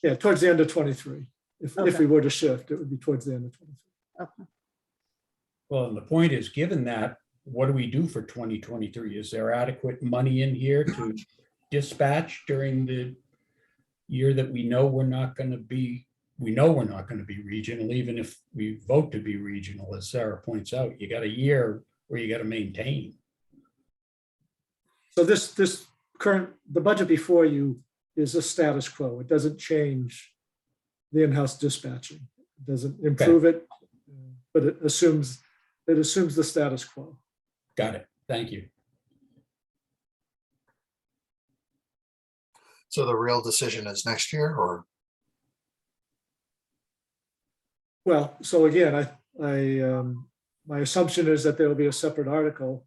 Yeah, towards the end of 23. If
Okay.
we were to shift, it would be towards the end of 23.
Okay.
Well, and the point is, given that, what do we do for 2023? Is there adequate money in here to dispatch during the year that we know we're not going to be regional, even if we vote to be regional, as Sarah points out, you got a year where you got to maintain.
So the budget before you is a status quo. It doesn't change the in-house dispatching. It doesn't improve it, but it assumes the status quo.
Got it. Thank you.
So the real decision is next year, or?
Well, so again, my assumption is that there will be a separate article.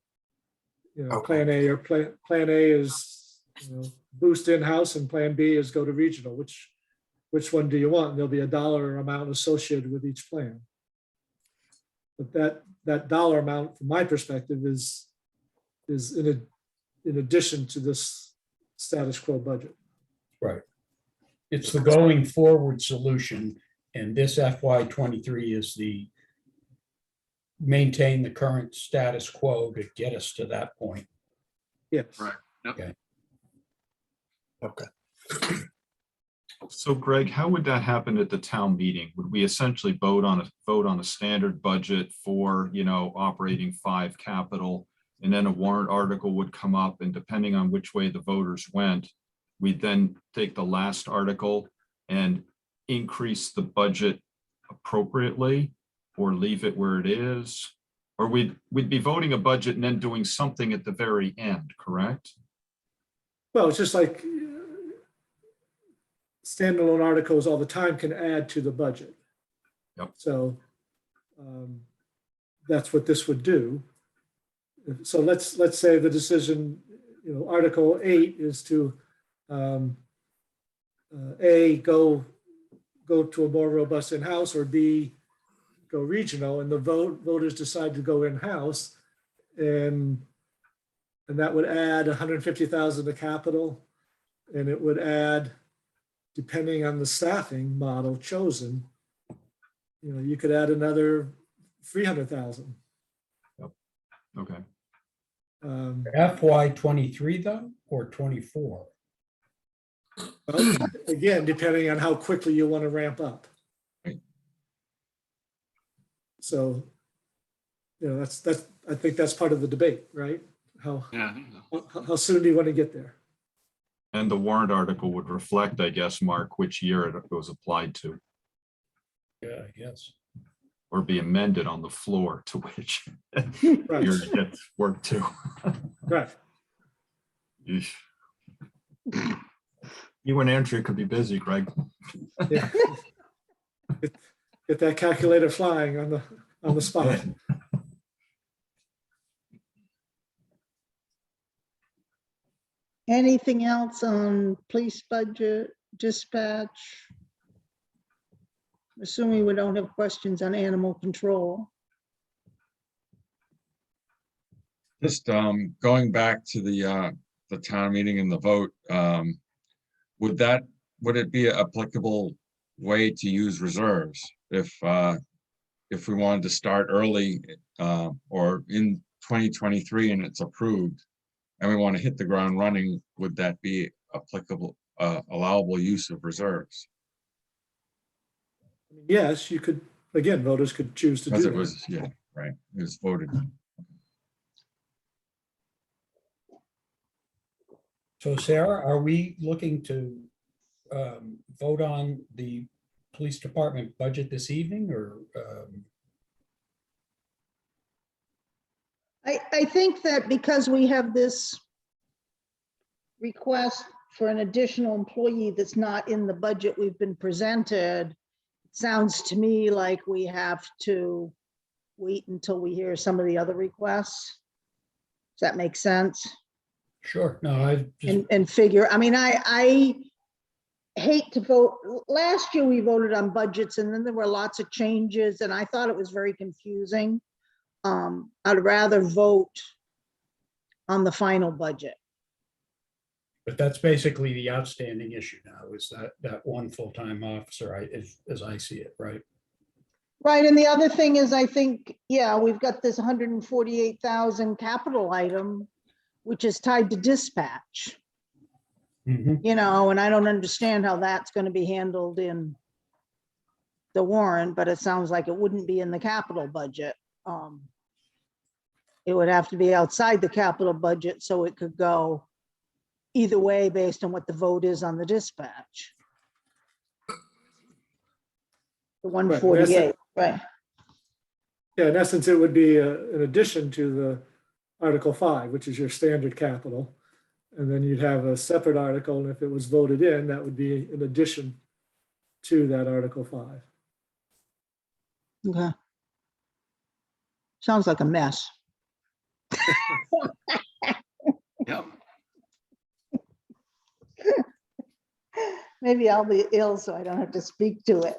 You know,
Okay.
Plan A or Plan A is, you know, boost in-house, and Plan B is go to regional. Which one do you want? And there'll be a dollar amount associated with each plan. But that dollar amount, from my perspective, is in addition to this status quo budget.
Right. It's the going forward solution, and this FY23 is the maintain the current status quo to get us to that point.
Yes.
Right.
Okay.
So Greg, how would that happen at the town meeting? Would we essentially vote on a standard budget for, you know, operating 5 capital, and then a warrant article would come up, and depending on which way the voters went, we'd then take the last article and increase the budget appropriately, or leave it where it is? Or we'd be voting a budget and then doing something at the very end, correct?
Well, it's just like standalone articles all the time can add to the budget.
Yep.
So that's what this would do. So let's say the decision, you know, Article 8 is to A, go to a more robust in-house, or B, go regional, and the voters decide to go in-house, and that would add 150,000 to capital, and it would add, depending on the staffing model chosen, you know, you could add another 300,000.
Okay.
FY 23 though, or 24?
Well, again, depending on how quickly you want to ramp up.
Right.
So, that's, I think that's part of the debate, right?
Yeah. I think so.
How soon do you want to get there?
And the warrant article would reflect, I guess, Mark, which year it was applied to,
Yeah, I guess.
or be amended on the floor to which
Right,
year it gets worked to.
right.
Yeesh. You and Andrea could be busy, Greg.
Yeah. Get that calculator flying on the spot.
Anything else on police budget, dispatch? Assuming we don't have questions on animal control.
Just going back to the town meeting and the vote, would it be an applicable way to use reserves if we wanted to start early or in 2023 and it's approved and we want to hit the ground running, would that be applicable, allowable use of reserves?
Yes, you could, again, voters could choose to do
Because it
that.
was, yeah, right, it was voted.
So Sarah, are we looking to vote on the police department budget this evening or?
I think that because we have this request for an additional employee that's not in the budget we've been presented, it sounds to me like we have to wait until we hear some of the other requests. Does that make sense?
Sure, no, I just,
And figure, I mean, I hate to vote. Last year we voted on budgets and then there were lots of changes and I thought it was very confusing. I'd rather vote on the final budget.
but that's basically the outstanding issue now is that one full-time officer, as I see it, right?
Right, and the other thing is, I think, yeah, we've got this 148,000 capital item, which is tied to dispatch,
Mhm.
and I don't understand how that's gonna be handled in the warrant, but it sounds like it wouldn't be in the capital budget. It would have to be outside the capital budget, so it could go either way based on what the vote is on the dispatch. The 148, right?
Yeah, in essence, it would be an addition to the Article 5, which is your standard capital. And then you'd have a separate article, and if it was voted in, that would be in addition to that Article 5.
Okay. Sounds like a mess.
Yep.
Maybe I'll be ill so I don't have to speak to it.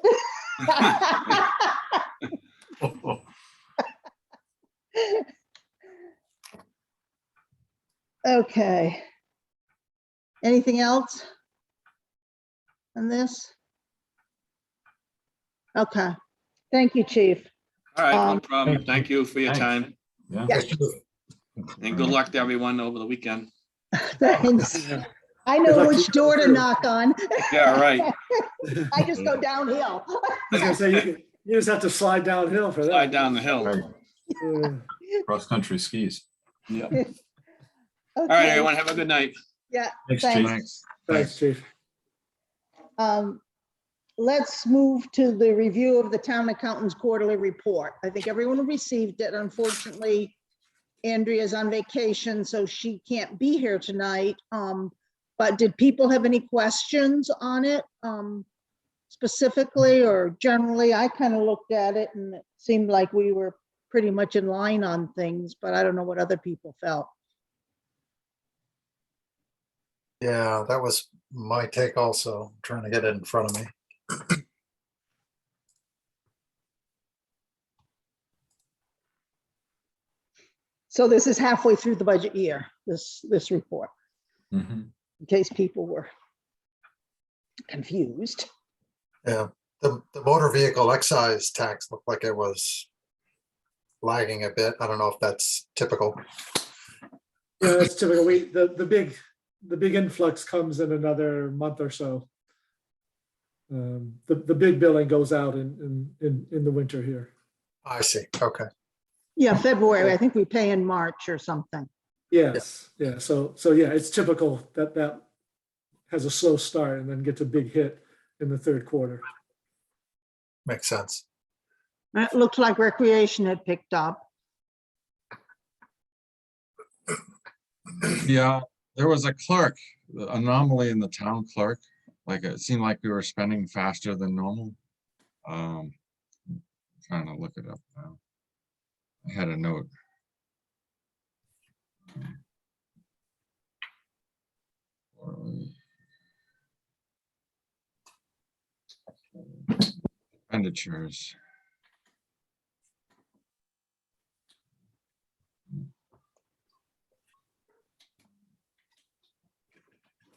Okay. Anything else on this? Okay. Thank you, Chief.
All right, no
Um,
problem. Thank you for your
Thanks.
time
Yeah.
Yeah.
and good luck to everyone over the weekend.
Thanks. I
Good
know
luck
which
to you
door to
too.
knock on.
Yeah, right.
I just go downhill.
I was gonna say, you just have to slide downhill for that.
Slide down the hill.
Right.
Uh,
Cross-country skis.
Yep.
Okay.
All right, everyone, have a good night.
Yeah,
Thanks,
Thanks.
Chief.
Thanks.
Thanks, Chief.
let's move to the review of the town accountant's quarterly report. I think everyone received it. Unfortunately, Andrea's on vacation, so she can't be here tonight. But did people have any questions on it? Specifically or generally? I kind of looked at it and it seemed like we were pretty much in line on things, but I don't know what other people felt.
Yeah, that was my take also, trying to get it in front of me.
So this is halfway through the budget year, this report,
Mhm.
in case people were confused.
Yeah, the motor vehicle excise tax looked like it was lagging a bit. I don't know if that's typical.
Yeah, that's typical. The big influx comes in another month or so. The big billing goes out in the winter here.
I see. Okay.
Yeah, February, I think we pay in March or something.
Yes, yeah, so yeah, it's typical that has a slow start and then gets a big hit in the third quarter.
Makes sense.
It looks like recreation had picked up.
Yeah, there was a clerk, the anomaly in the town clerk. Like it seemed like we were spending faster than normal. Trying to look it up now. I had a note. Expenditures.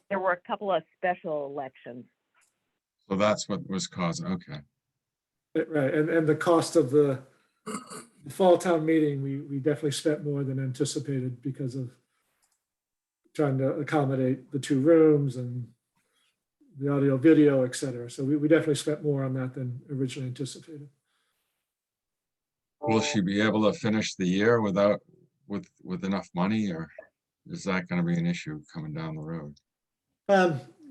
There were a couple of special elections.
So that's what was causing, okay.
Right, and the cost of the fall town meeting, we definitely spent more than anticipated because of trying to accommodate the 2 rooms and the audio, video, et cetera. So we definitely spent more on that than originally anticipated.
Will she be able to finish the year without, with enough money, or is that gonna be an issue coming down the road?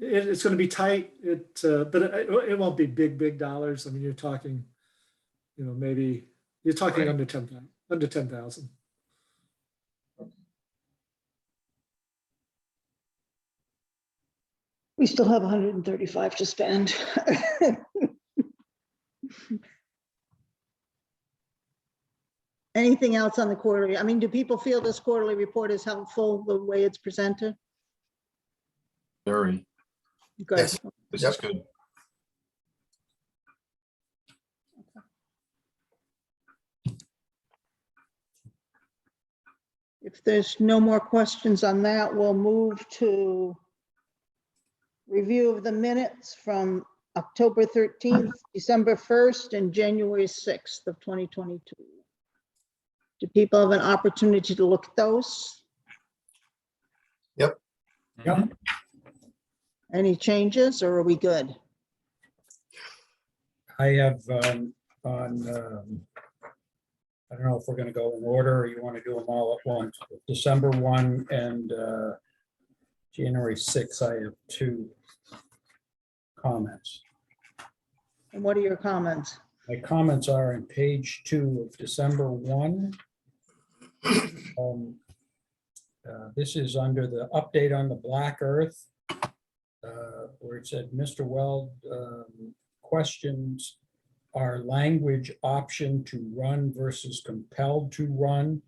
It's going to be tight. But it won't be big dollars. I mean, you're talking, maybe you're talking
Right.
under 10,000.
We still have 135 to spend. Anything else on the quarterly? I mean, do people feel this quarterly report is helpful the way it's presented?
Very,
Good.
Yes.
this
Yep.
is good.
If there's no more questions on that, we'll move to review of the minutes from October 13th, December 1st, and January 6th of 2022. Do people have an opportunity to look at those?
Yep.
Yep.
Any changes, or are we good?
I have I don't know if we're gonna go in order or you want to do them all at once. December 1 and January 6, I have 2 comments.
And what are your comments?
My comments are on page 2 of December 1. This is under the update on the Black Earth, where it said, Mr. Weld questions our language option to run versus compelled to run.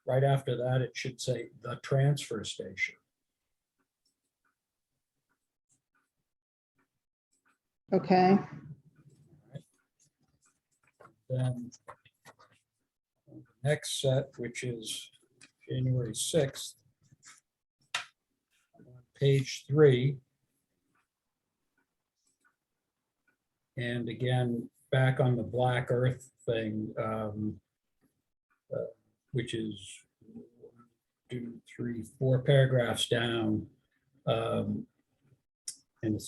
Right after that, it should say the transfer station.
Okay,
Then the next set, which is January 6th, on page 3. And again, back on the Black Earth thing, which is 1, 2, 3, 4 paragraphs down. And it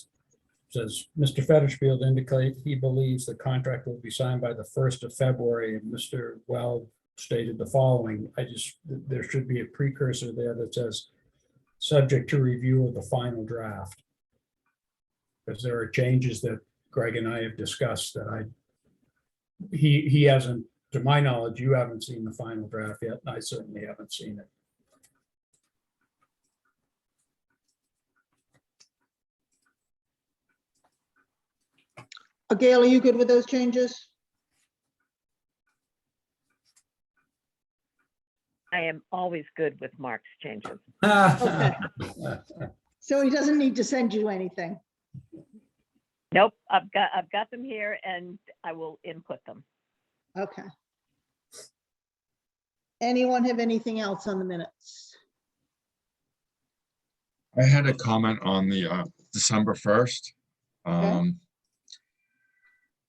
says, Mr. Fetterfield indicate he believes the contract will be signed by the 1st of February, and Mr. Weld stated the following. There should be a precursor there that says, subject to review of the final draft. Because there are changes that Greg and I have discussed that he hasn't, to my knowledge, you haven't seen the final draft yet. I certainly haven't seen it.
Gail, are you good with those changes?
I am always good with Mark's changes.
Okay. So he doesn't need to send you anything.
Nope, I've got them here and I will input them.
Okay. Anyone have anything else on the minutes?
I had a comment on the December 1st.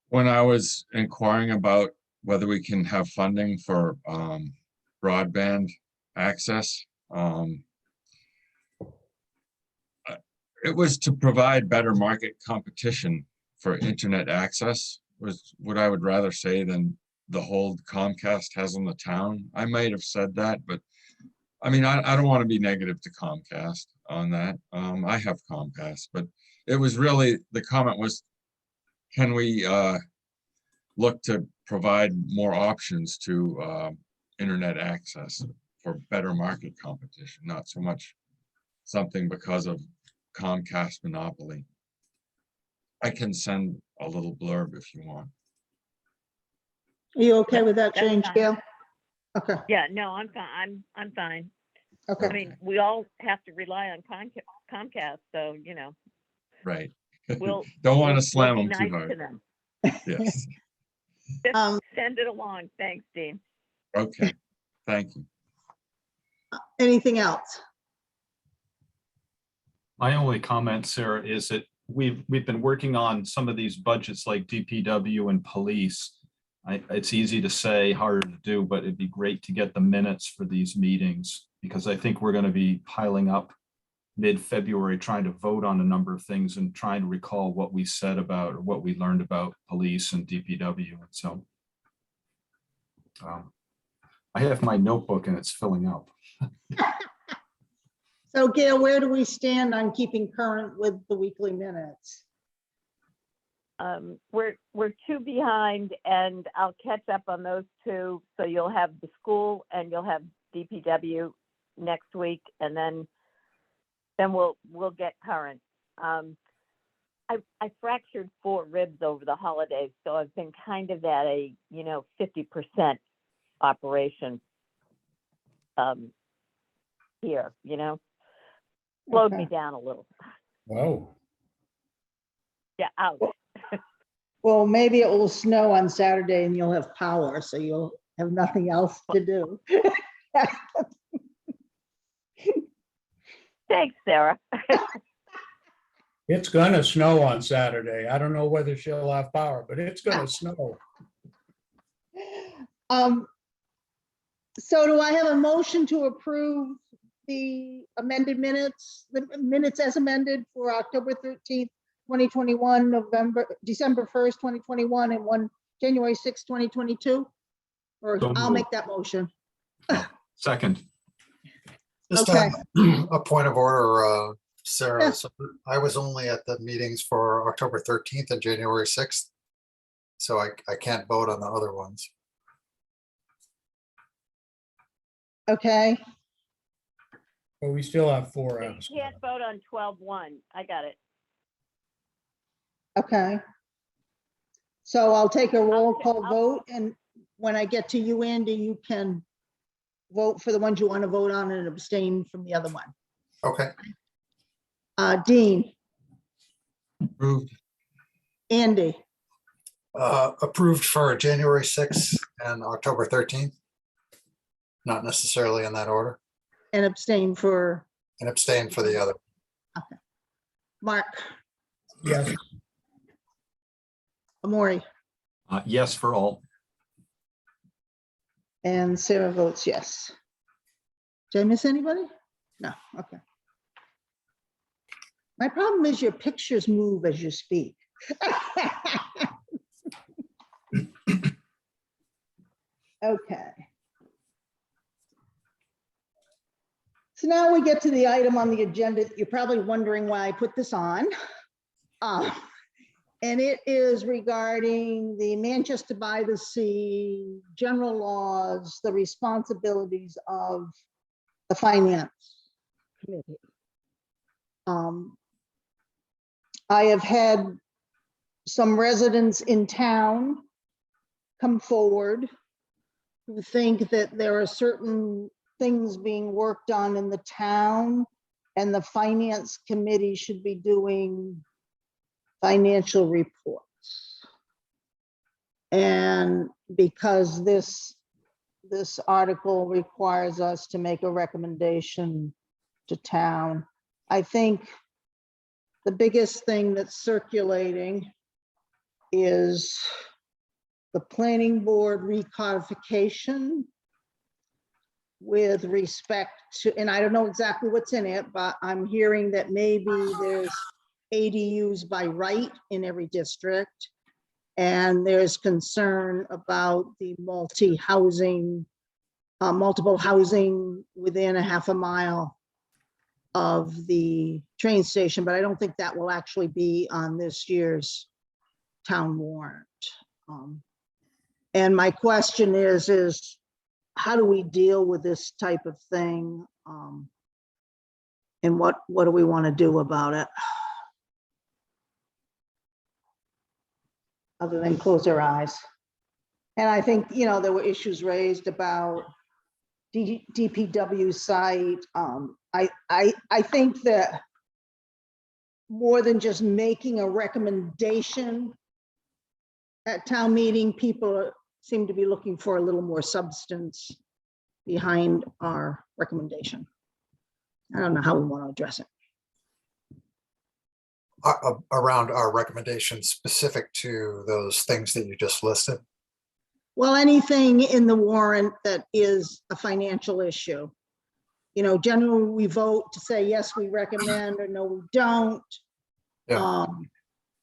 When I was inquiring about whether we can have funding for broadband access. It was to provide better market competition for internet access was what I would rather say than the hold Comcast has on the town. I might have said that, but I mean, I don't want to be negative to Comcast on that. I have Comcast, but it was really, the comment was, can we look to provide more options to internet access for better market competition, not so much something because of Comcast monopoly. I can send a little blurb if you want.
Are you okay with that
That's
change,
fine.
Gail? Okay,
Yeah, no, I'm fine. I'm fine. I
okay.
mean, we all have to rely on Comcast, so,
Right.
we'll.
Don't want
we'll-
to slam
we'll
them
be
too
nice to
hard.
them.
Yes.
Just
Um,
send it along. Thanks, Dean.
Okay. Thank you.
Anything else?
My only comment, Sarah, is that we've been working on some of these budgets like DPW and police. It's easy to say, harder to do, but it'd be great to get the minutes for these meetings because I think we're going to be piling up mid-February trying to vote on a number of things and trying to recall what we said about or what we learned about police and DPW. And so I have my notebook and it's filling up.
So Gail, where do we stand on keeping current with the weekly minutes?
We're two behind, and I'll catch up on those two. So you'll have the school and you'll have DPW next week, and then we'll get current. I fractured 4 ribs over the holidays, so I've been kind of at a 50% operation here. Slowed me
Okay.
down a little.
Whoa.
Yeah, ouch.
Well, maybe it will snow on Saturday and you'll have power, so you'll have nothing else to do.
Thanks, Sarah.
It's gonna snow on Saturday. I don't know whether she'll have power, but it's gonna snow.
So do I have a motion to approve the amended minutes, the minutes as amended for October 13th, 2021, December 1st, 2021, and January 6th, 2022? Or
So
I'll
moved.
make that motion.
Second,
Just
Okay.
a point of order, Sarah.
Yeah.
So I was only at the meetings for October 13th and January 6th. So I can't vote on the other ones.
Okay,
But we still have 4
So you
out.
can't vote on 12-1. I got it.
okay. So I'll take a roll call
I'll-
vote, and when I get to you, Andy, you can vote for the ones you want to vote on and abstain from the other one.
Okay,
Dean,
Approved.
Andy,
approved for January 6th and October 13th. Not necessarily in that order,
and abstain for
and abstain for the other.
Mark,
Yes,
Amori,
yes for all.
and Sarah votes yes. Did I miss anybody? No, okay. My problem is your pictures move as you speak. Okay. So now we get to the item on the agenda. You're probably wondering why I put this on. And it is regarding the Manchester by the Sea general laws, the responsibilities of the finance committee. I have had some residents in town come forward who think that there are certain things being worked on in the town and the finance committee should be doing financial reports. And because this article requires us to make a recommendation to town, I think the biggest thing that's circulating is the planning board recodification with respect to, and I don't know exactly what's in it, but I'm hearing that maybe there's ADUs by right in every district. And there's concern about the multi-housing, multiple housing within a half a mile of the train station, but I don't think that will actually be on this year's town warrant. And my question is how do we deal with this type of thing? And what do we want to do about it? Other than close our eyes. And I think, you know, there were issues raised about DPW site. I think that more than just making a recommendation at town meeting, people seem to be looking for a little more substance behind our recommendation. I don't know how we want to address it.
Around our recommendations specific to those things that you just listed.
Well, anything in the warrant that is a financial issue. You know, generally we vote to say, yes, we recommend, or no, we don't.
Yeah.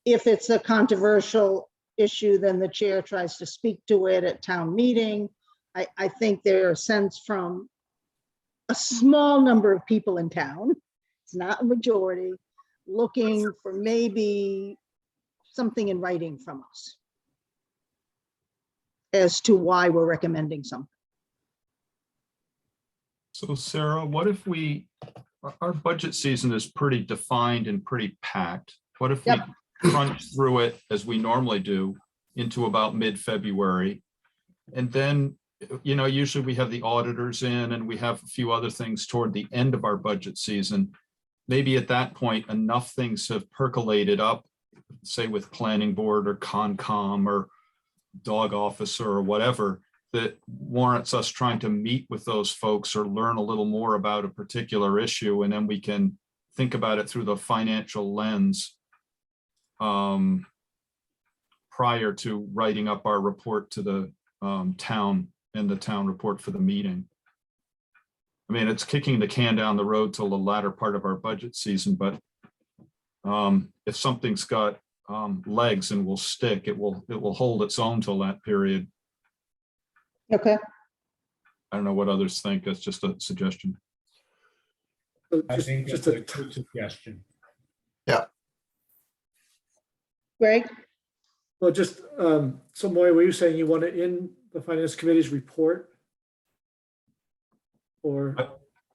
If it's a controversial issue, then the chair tries to speak to it at town meeting. I think there are sense from a small number of people in town, it's not a majority, looking for maybe something in writing from us as to why we're recommending something.
So Sarah, what if our budget season is pretty defined and pretty packed. What if we
Yep.
crunch through it as we normally do into about mid-February? And then, you know, usually we have the auditors in and we have a few other things toward the end of our budget season. Maybe at that point, enough things have percolated up, say with planning board or Concom or dog officer or whatever, that warrants us trying to meet with those folks or learn a little more about a particular issue. And then we can think about it through the financial lens prior to writing up our report to the town and the town report for the meeting. I mean, it's kicking the can down the road till the latter part of our budget season, but if something's got legs and will stick, it will hold its own till that period.
Okay.
I don't know what others think. That's just a suggestion.
So
I think
just
that's a
a
good suggestion.
Greg?
Well, just, so Moya, were you saying you want it in the finance committee's report? Or,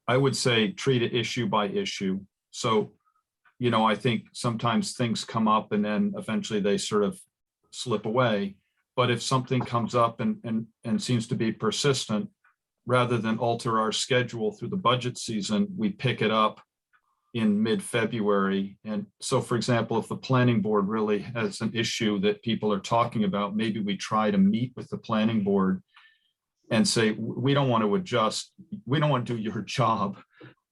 I would say treat it issue by issue. So, you know, I think sometimes things come up and then eventually they sort of slip away. But if something comes up and seems to be persistent, rather than alter our schedule through the budget season, we pick it up in mid-February. And so, for example, if the planning board really has an issue that people are talking about, maybe we try to meet with the planning board and say, we don't want to adjust, we don't want to do your job,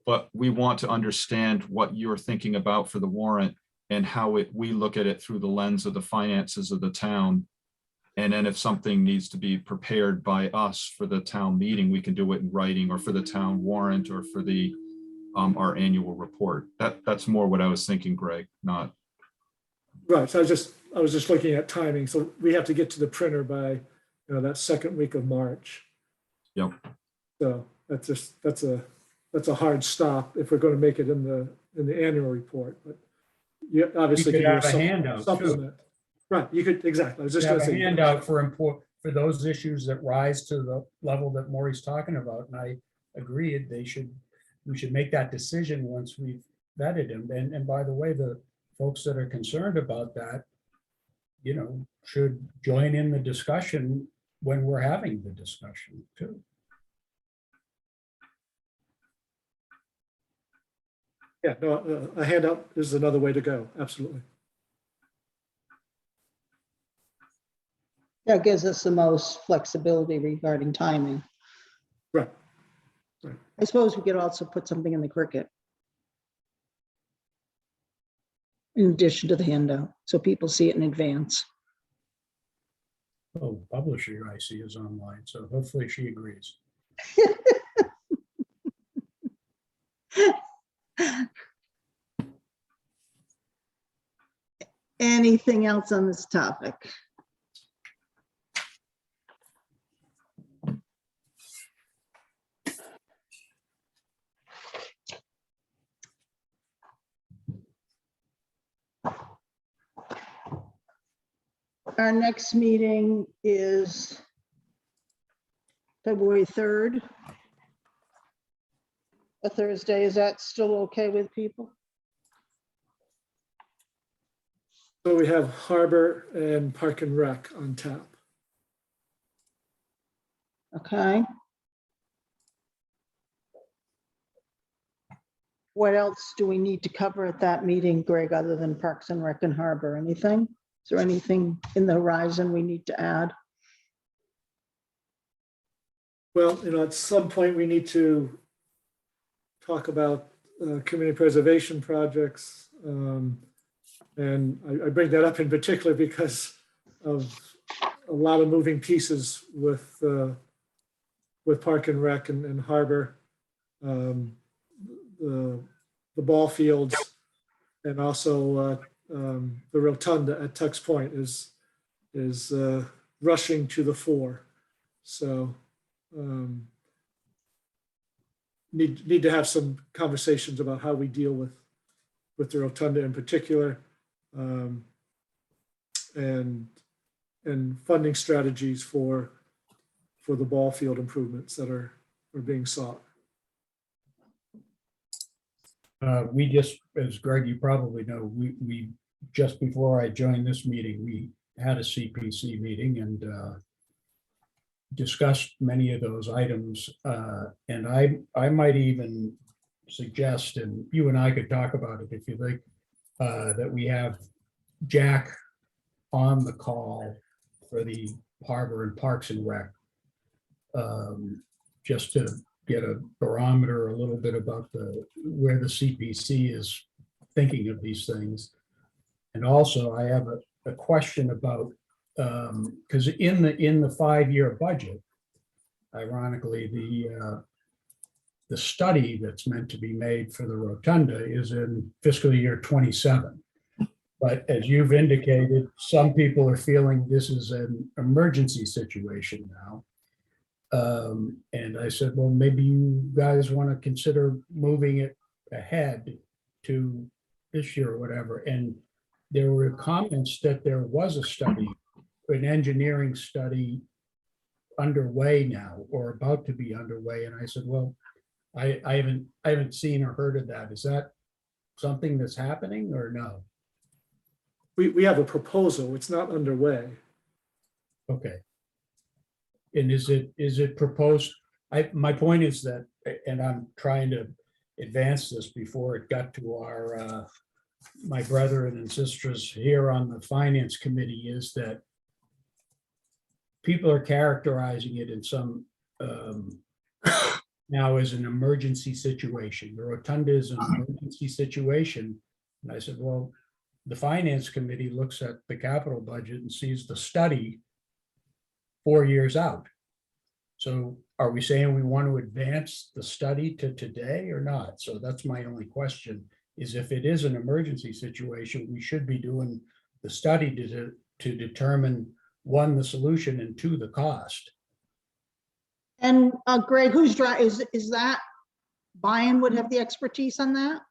but we want to understand what you're thinking about for the warrant and how we look at it through the lens of the finances of the town. And then if something needs to be prepared by us for the town meeting, we can do it in writing, or for the town warrant, or for the our annual report. That's more what I was thinking, Greg, not.
right, so I was just looking at timing. So we have to get to the printer by, you know, that second week of March.
Yep.
So that's a hard stop if we're going to make it in the annual report, but you obviously
You
can
could
do
have
a
a handout too.
supplement. Right, you could, exactly. I was just
Have
going to
a
say.
handout for those issues that rise to the level that Maury's talking about. And I agreed we should make that decision once we've vetted him. And by the way, the folks that are concerned about that, you know, should join in the discussion when we're having the discussion too.
Yeah, no, a handout is another way to go. Absolutely.
That gives us the most flexibility regarding timing.
Right.
I suppose we could also put something in the Cricut in addition to the handout, so people see it in advance.
Oh, publisher I see is online, so hopefully she agrees.
Anything else on this topic? Our next meeting is February 3rd. A Thursday. Is that still okay with people?
So we have Harbor and Park and Rec on tap.
Okay. What else do we need to cover at that meeting, Greg, other than Parks and Rec and Harbor? Anything? Is there anything in the horizon we need to add?
Well, at some point we need to talk about community preservation projects. And I bring that up in particular because of a lot of moving pieces with Park and Rec and Harbor, the ball fields, and also the rotunda at Tux Point is rushing to the fore. So need to have some conversations about how we deal with the rotunda in particular, and funding strategies for the ball field improvements that are being sought.
We just, as Greg, you probably know, we just before I joined this meeting, we had a CPC meeting and discussed many of those items. And I might even suggest, and you and I could talk about it if you like, that we have Jack on the call for the Harbor and Parks and Rec, just to get a barometer a little bit about where the CPC is thinking of these things. And also I have a question about, because in the 5-year budget, ironically, the study that's meant to be made for the rotunda is in fiscal year 27. But as you've indicated, some people are feeling this is an emergency situation now. And I said, well, maybe you guys want to consider moving it ahead to this year or whatever. And there were comments that there was a study, an engineering study underway now or about to be underway. And I said, well, I haven't seen or heard of that. Is that something that's happening or no?
We have a proposal. It's not underway.
Okay. And is it proposed? My point is that, and I'm trying to advance this before it got to our my brethren and sisters here on the finance committee, is that people are characterizing it in some now as an emergency situation. The rotunda is an emergency situation. And I said, well, the finance committee looks at the capital budget and sees the study 4 years out. So are we saying we want to advance the study to today or not? So that's my only question, is if it is an emergency situation, we should be doing the study to determine, one, the solution, and two, the cost.
And Greg, who's is that Brian would have the expertise on that?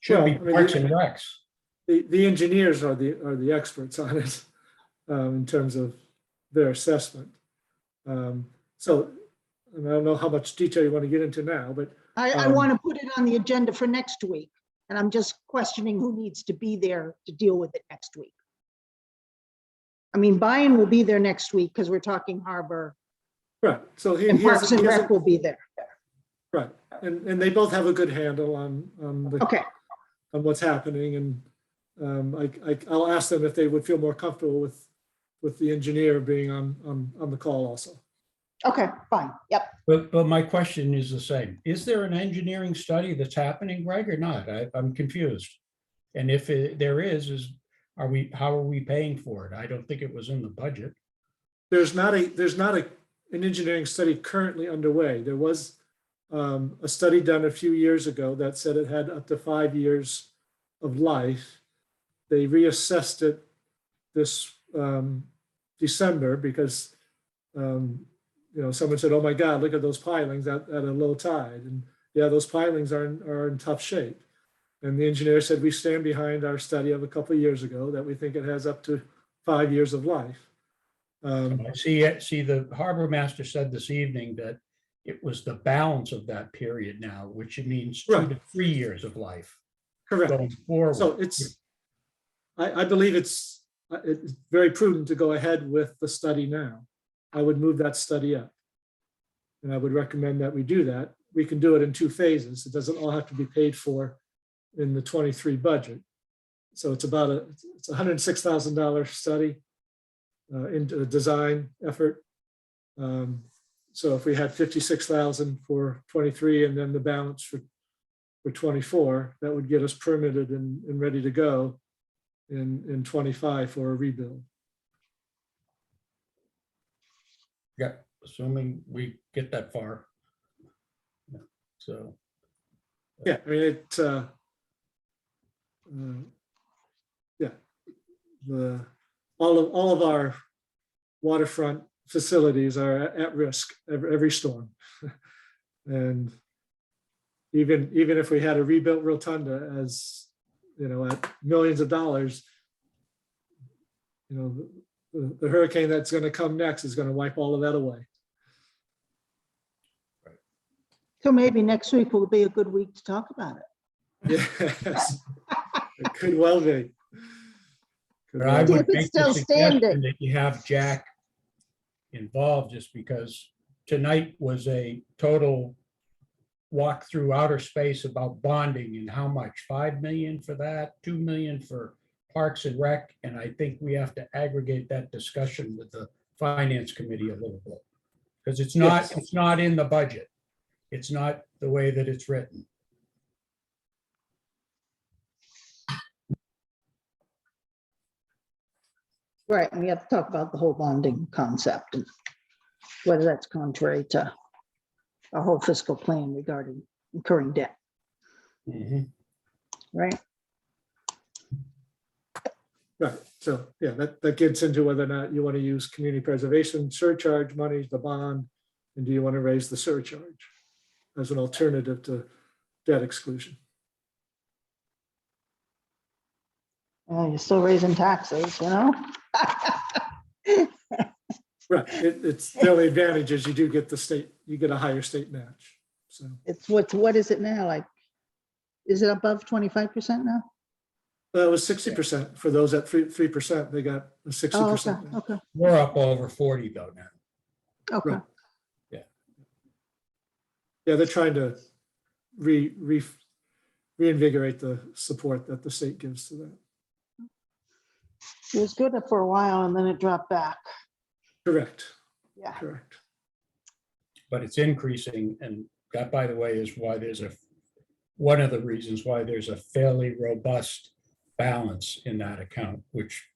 Should be
Well, I mean,
Parks and Recs.
The engineers are the experts on it in terms of their assessment. So and I don't know how much detail you want to get into now, but
I want to put it on the agenda for next week. And I'm just questioning who needs to be there to deal with it next week. I mean, Brian will be there next week because we're talking Harbor,
right. So
and Parks and Rec will be there.
right, and they both have a good handle on
Okay,
on what's happening, and I'll ask them if they would feel more comfortable with the engineer being on the call also.
okay, fine, yep.
But my question is the same. Is there an engineering study that's happening, Greg, or not? I'm confused. And if there is how are we paying for it? I don't think it was in the budget.
There's not an engineering study currently underway. There was a study done a few years ago that said it had up to 5 years of life. They reassessed it this December because someone said, "Oh my God, look at those pilings at a low tide." And yeah, those pilings are in tough shape. And the engineer said, "We stand behind our study of a couple of years ago that we think it has up to 5 years of life."
I see the harbor master said this evening that it was the balance of that period now, which means 2 to 3 years of life
Correct.
going forward.
So I believe it's very prudent to go ahead with the study now. I would move that study up. And I would recommend that we do that. We can do it in 2 phases. It doesn't all have to be paid for in the 23 budget. So it's it's $106,000 study into a design effort. So if we had 56,000 for 23 and then the balance for 24, that would get us permitted and ready to go in 25 for a rebuild.
Yeah, assuming we get that far. Yeah, so,
Yeah, I mean, all of our waterfront facilities are at risk every storm. And even if we had a rebuilt rotunda, as at millions of dollars, the hurricane that's going to come next is going to wipe all of that away.
So maybe next week will be a good week to talk about it.
Yes, it could well be. Could
but I
well be.
would
If it's
make
still
the suggestion
standing.
that you have Jack involved, just because tonight was a total walk through outer space about bonding and how much, 5 million for that, 2 million for Parks and Rec. And I think we have to aggregate that discussion with the finance committee a little bit. Because it's not in the budget. It's not the way that it's written.
Right, and we have to talk about the whole bonding concept and whether that's contrary to our whole fiscal plan regarding incurring debt, right?
Right, so yeah, that gets into whether or not you want to use community preservation surcharge monies, the bond, and do you want to raise the surcharge as an alternative to debt exclusion?
Well, you're still raising taxes,
Right, it's the only advantage is you do get you get a higher state match, so.
It's what is it now? Like, is it above 25% now?
It was 60% for those at 3%, they got a
Oh,
60%.
okay,
We're up over 40 though now.
okay.
Right. Yeah, they're trying to reinvigorate the support that the state gives to that.
It was good for a while and then it dropped back.
Correct,
Yeah.
correct.
But it's increasing, and that, by the way, is why one of the reasons why there's a fairly robust balance in that account, which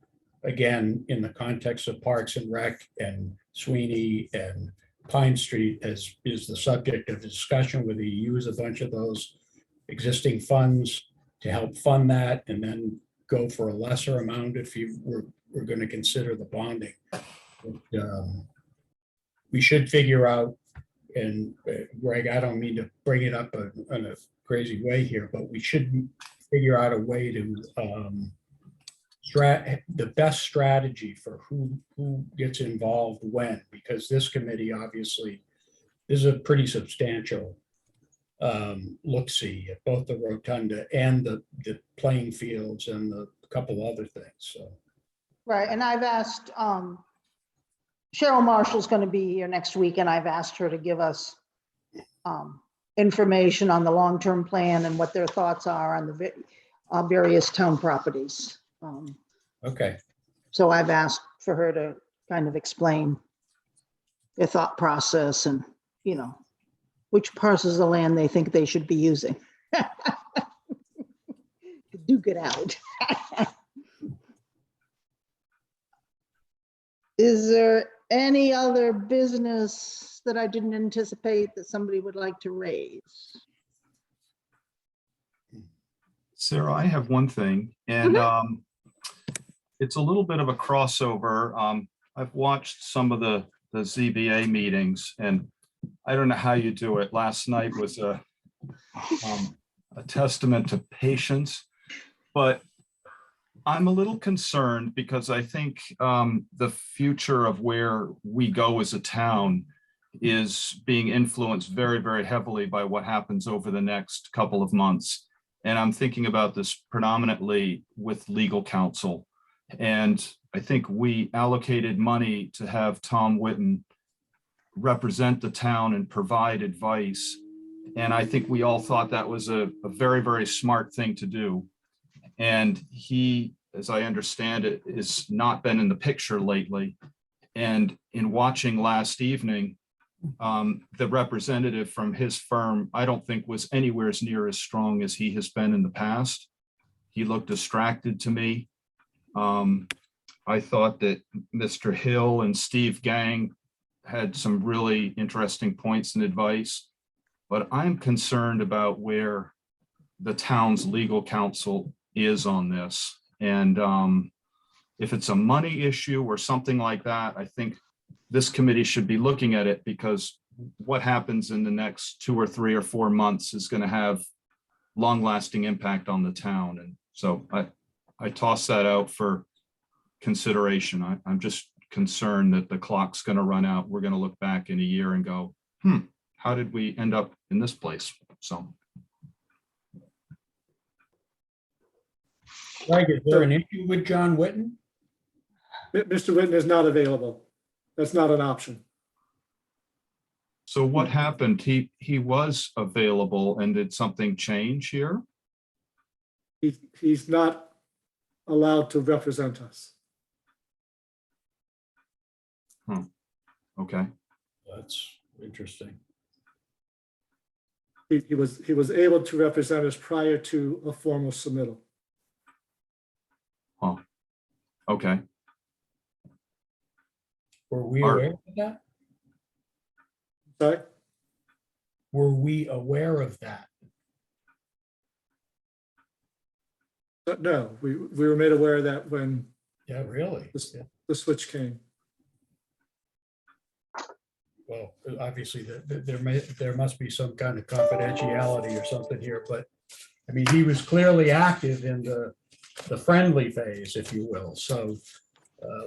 again, in the context of Parks and Rec and Sweeney and Pine Street is the subject of discussion, whether you use a bunch of those existing funds to help fund that and then go for a lesser amount if you were going to consider the bonding. We should figure out, and Greg, I don't mean to bring it up in a crazy way here, but we should figure out a way to the best strategy for who gets involved when, because this committee obviously is a pretty substantial look-see at both the rotunda and the playing fields and the couple other things. So,
Right, and I've asked, Cheryl Marshall's going to be here next week, and I've asked her to give us information on the long-term plan and what their thoughts are on the various town properties.
okay.
So I've asked for her to kind of explain their thought process and, which parcels of land they think they should be using. Duke it out. Is there any other business that I didn't anticipate that somebody would like to raise?
Sarah, I have one thing, and it's a little bit of a crossover. I've watched some of the ZBA meetings, and I don't know how you do it. Last night was a testament to patience, but I'm a little concerned because I think the future of where we go as a town is being influenced very, very heavily by what happens over the next couple of months. And I'm thinking about this predominantly with legal counsel. And I think we allocated money to have Tom Whitten represent the town and provide advice. And I think we all thought that was a very, very smart thing to do. And he, as I understand it, has not been in the picture lately. And in watching last evening, the representative from his firm, I don't think was anywhere near as strong as he has been in the past. He looked distracted to me. I thought that Mr. Hill and Steve Gang had some really interesting points and advice, but I'm concerned about where the town's legal counsel is on this. And if it's a money issue or something like that, I think this committee should be looking at it, because what happens in the next 2 or 3 or 4 months is going to have long-lasting impact on the town. And so I toss that out for consideration. I'm just concerned that the clock's going to run out. We're going to look back in a year and go, how did we end up in this place? So.
Greg, is there an issue with John Whitten?
Mr. Whitten is not available. That's not an option.
So what happened? He was available, and did something change here?
He's not allowed to represent us.
Okay.
That's interesting.
He was able to represent us prior to a formal submittal.
Okay.
Were we
Are-
aware of that?
Sorry?
Were we aware of that?
But no, we were made aware of that when
Yeah, really?
This-
Yeah.
the switch came.
Well, obviously, there must be some kind of confidentiality or something here, but I mean, he was clearly active in the friendly phase, if you will. So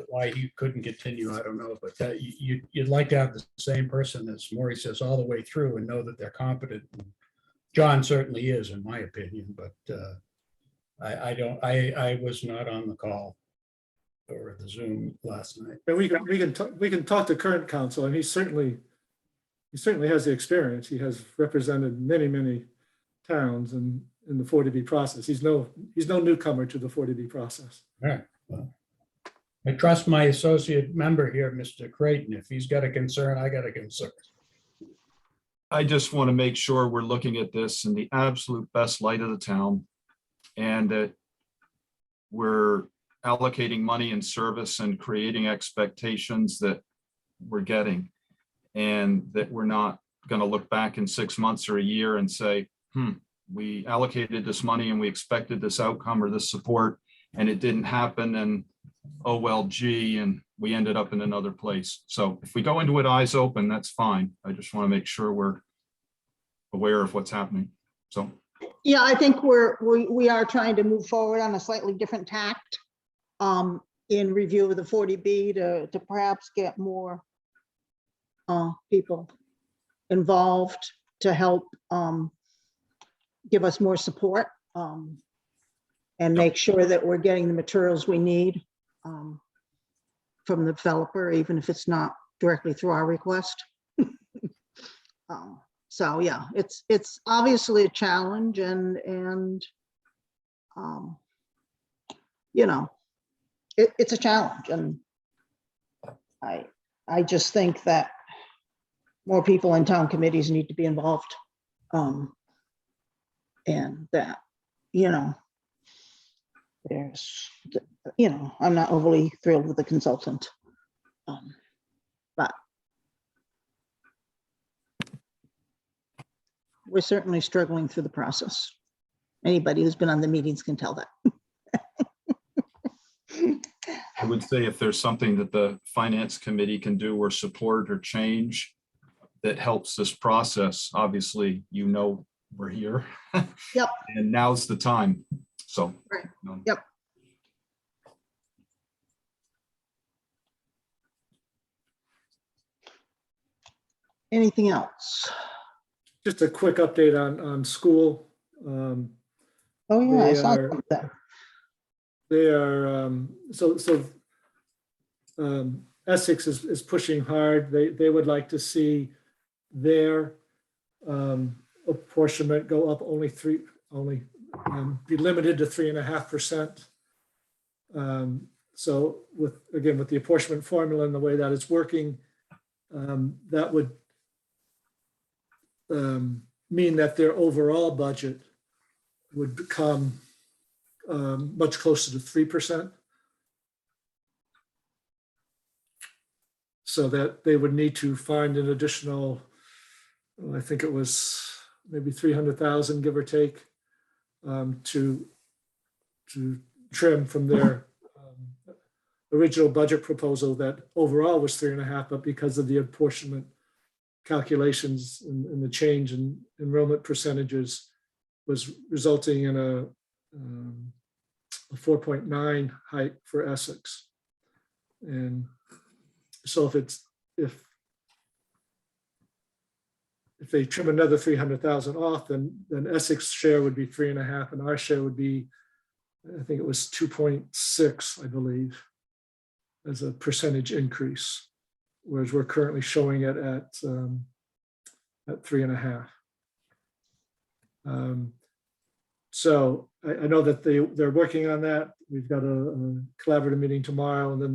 why he couldn't continue, I don't know, but that you'd like to have the same person, as Maury says, all the way through and know that they're competent. John certainly is, in my opinion, but I was not on the call or the Zoom last night.
And we can talk to current counsel, and he certainly has the experience. He has represented many towns in the 40B process. He's no newcomer to the 40B process.
All right. Well, I trust my associate member here, Mr. Creighton. If he's got a concern, I got a concern.
I just want to make sure we're looking at this in the absolute best light of the town, and that we're allocating money in service and creating expectations that we're getting, and that we're not going to look back in 6 months or a year and say, we allocated this money and we expected this outcome or this support, and it didn't happen, and oh, well, gee, and we ended up in another place. So if we go into it eyes open, that's fine. I just want to make sure we're aware of what's happening. So.
Yeah, I think we are trying to move forward on a slightly different tact in review of the 40B to perhaps get more people involved to help give us more support and make sure that we're getting the materials we need from the developer, even if it's not directly through our request. So yeah, it's obviously a challenge, and you know, it's a challenge, and I just think that more people in town committees need to be involved, and that, you know, there's, you know, I'm not overly thrilled with the consultant. But we're certainly struggling through the process. Anybody who's been on the meetings can tell that.
I would say if there's something that the finance committee can do or support or change that helps this process, obviously, we're here.
Yep.
And now's the time. So.
Right.
um,
Yep. Anything else?
Just a quick update on school.
Oh, yeah, I
They
saw
are-
that.
They are, Essex is pushing hard. They would like to see their apportionment go up be limited to 3.5%. So with the apportionment formula and the way that it's working, that would mean that their overall budget would become much closer to 3%. So that they would need to find an additional, I think it was maybe 300,000, give or take, to trim from their original budget proposal that overall was 3.5, but because of the apportionment calculations and the change in enrollment percentages was resulting in a 4.9 hike for Essex. And so if they trim another 300,000 off, then Essex share would be 3.5, and our share would be, I think it was 2.6, I believe, as a percentage increase, whereas we're currently showing it at 3.5. So I know that they're working on that. We've got a collaborative meeting tomorrow, and then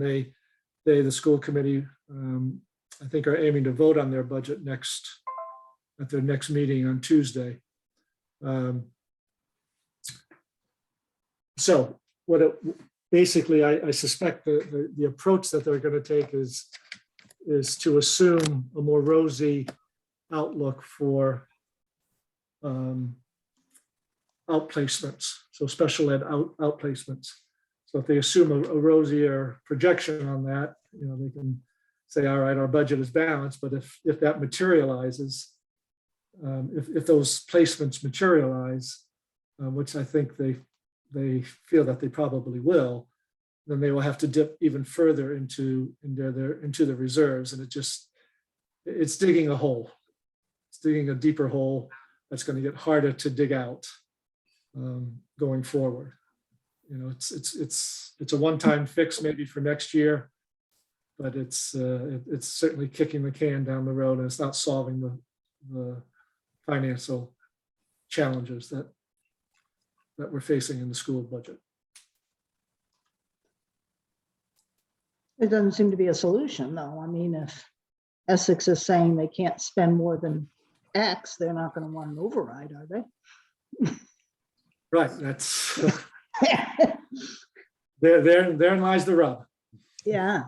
the school committee, I think, are aiming to vote on their budget at their next meeting on Tuesday. So basically, I suspect the approach that they're going to take is to assume a more rosy outlook for outplacements, so special ed outplacements. So if they assume a rosier projection on that, they can say, all right, our budget is balanced. But if that materializes, if those placements materialize, which I think they feel that they probably will, then they will have to dip even further into the reserves, and it's digging a hole. It's digging a deeper hole that's going to get harder to dig out going forward. It's a one-time fix maybe for next year, but it's certainly kicking the can down the road, and it's not solving the financial challenges that we're facing in the school budget.
It doesn't seem to be a solution, though. I mean, if Essex is saying they can't spend more than X, they're not going to want an override, are they?
Right, that's therein lies the rub.
Yeah.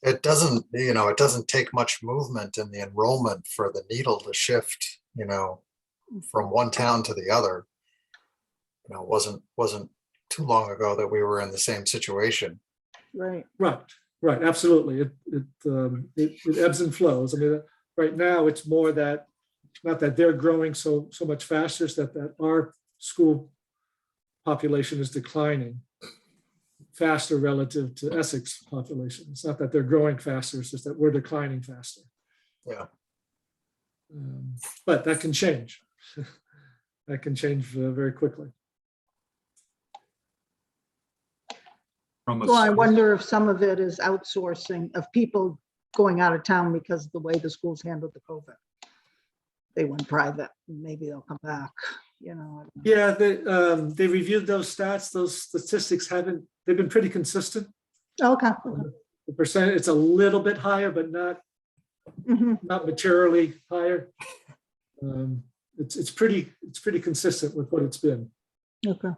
It doesn't take much movement in the enrollment for the needle to shift, from one town to the other. It wasn't too long ago that we were in the same situation.
Right.
Right, absolutely. It ebbs and flows. I mean, right now it's more that, not that they're growing so much faster, it's that our school population is declining faster relative to Essex population. It's not that they're growing faster, it's just that we're declining faster.
Yeah.
But that can change. That can change very quickly.
Well, I wonder if some of it is outsourcing of people going out of town because of the way the schools handled the COVID. They went private, maybe they'll come back, I don't know.
Yeah, they reviewed those stats. Those statistics they've been pretty consistent.
Okay.
The percent, it's a little bit higher, but not
Mhm.
materially higher. It's pretty consistent with what it's been.
Okay.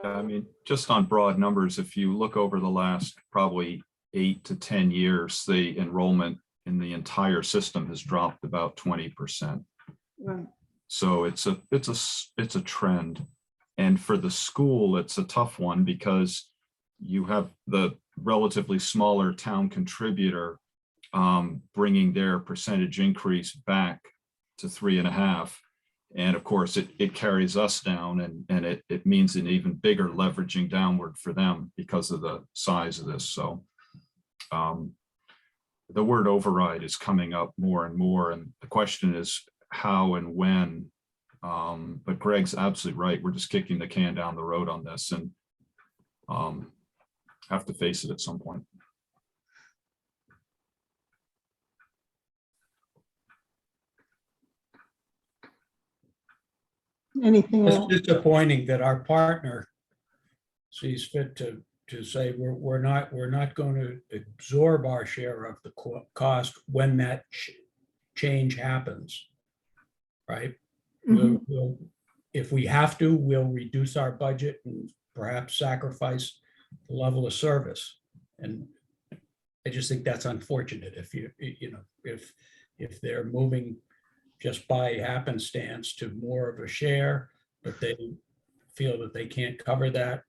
I mean, just on broad numbers, if you look over the last probably 8 to 10 years, the enrollment in the entire system has dropped about 20%.
Right.
So it's a trend. And for the school, it's a tough one because you have the relatively smaller town contributor bringing their percentage increase back to 3.5. And of course, it carries us down, and it means an even bigger leveraging downward for them because of the size of this. So the word override is coming up more and more. And the question is how and when. But Greg's absolutely right. We're just kicking the can down the road on this and have to face it at some point.
Anything
It's
else?
disappointing that our partner sees fit to say we're not going to absorb our share of the cost when that change happens, right? If we have to, we'll reduce our budget and perhaps sacrifice the level of service. And I just think that's unfortunate if if they're moving just by happenstance to more of a share, but they feel that they can't cover that.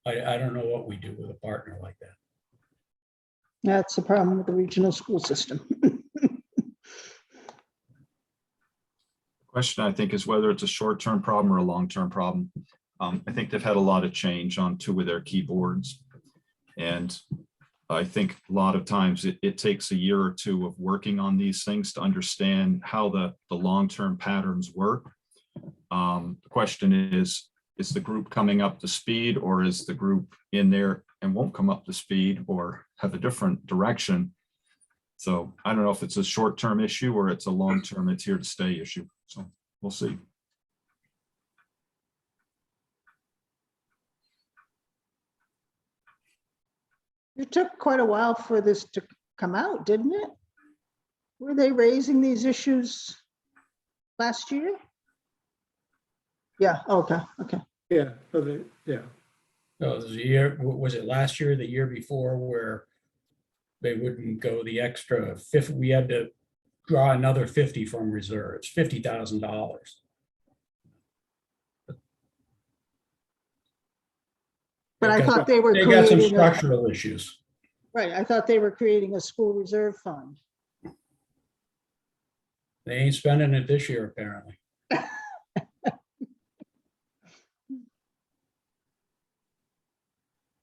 I don't know what we do with a partner like that.
That's the problem with the regional school system.
Question, I think, is whether it's a short-term problem or a long-term problem. I think they've had a lot of change on 2 of their keyboards. And I think a lot of times it takes a year or 2 of working on these things to understand how the long-term patterns work. The question is the group coming up to speed, or is the group in there and won't come up to speed or have a different direction? So I don't know if it's a short-term issue or it's a long-term, it's here to stay issue. So we'll see.
It took quite a while for this to come out, didn't it? Were they raising these issues last year? Yeah, okay.
Yeah, yeah.
So there's a year, was it last year, or the year before, where they wouldn't go the extra 50, we had to draw another 50 from reserves, $50,000.
But I thought they were
They got some
creating,
structural issues.
right, I thought they were creating a school reserve fund.
They ain't spending it this year, apparently.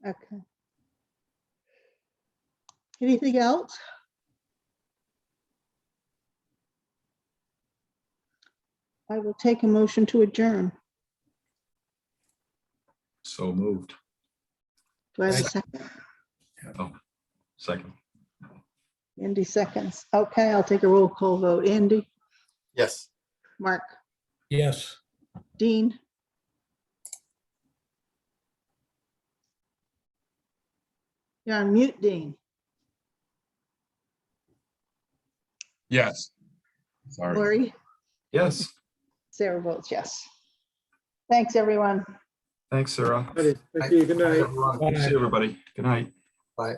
Okay. Anything else? I will take a motion to adjourn.
So moved.
Do I have a second?
Oh, second.
Andy seconds. Okay, I'll take a roll call vote. Andy,
Yes.
Mark,
Yes.
Dean, you're on mute, Dean.
Yes. Sorry.
Lori,
Yes.
Sarah votes yes. Thanks, everyone.
Thanks, Sarah.
Thank you. Good night.
Everyone.
See you, everybody. Good night.
Bye.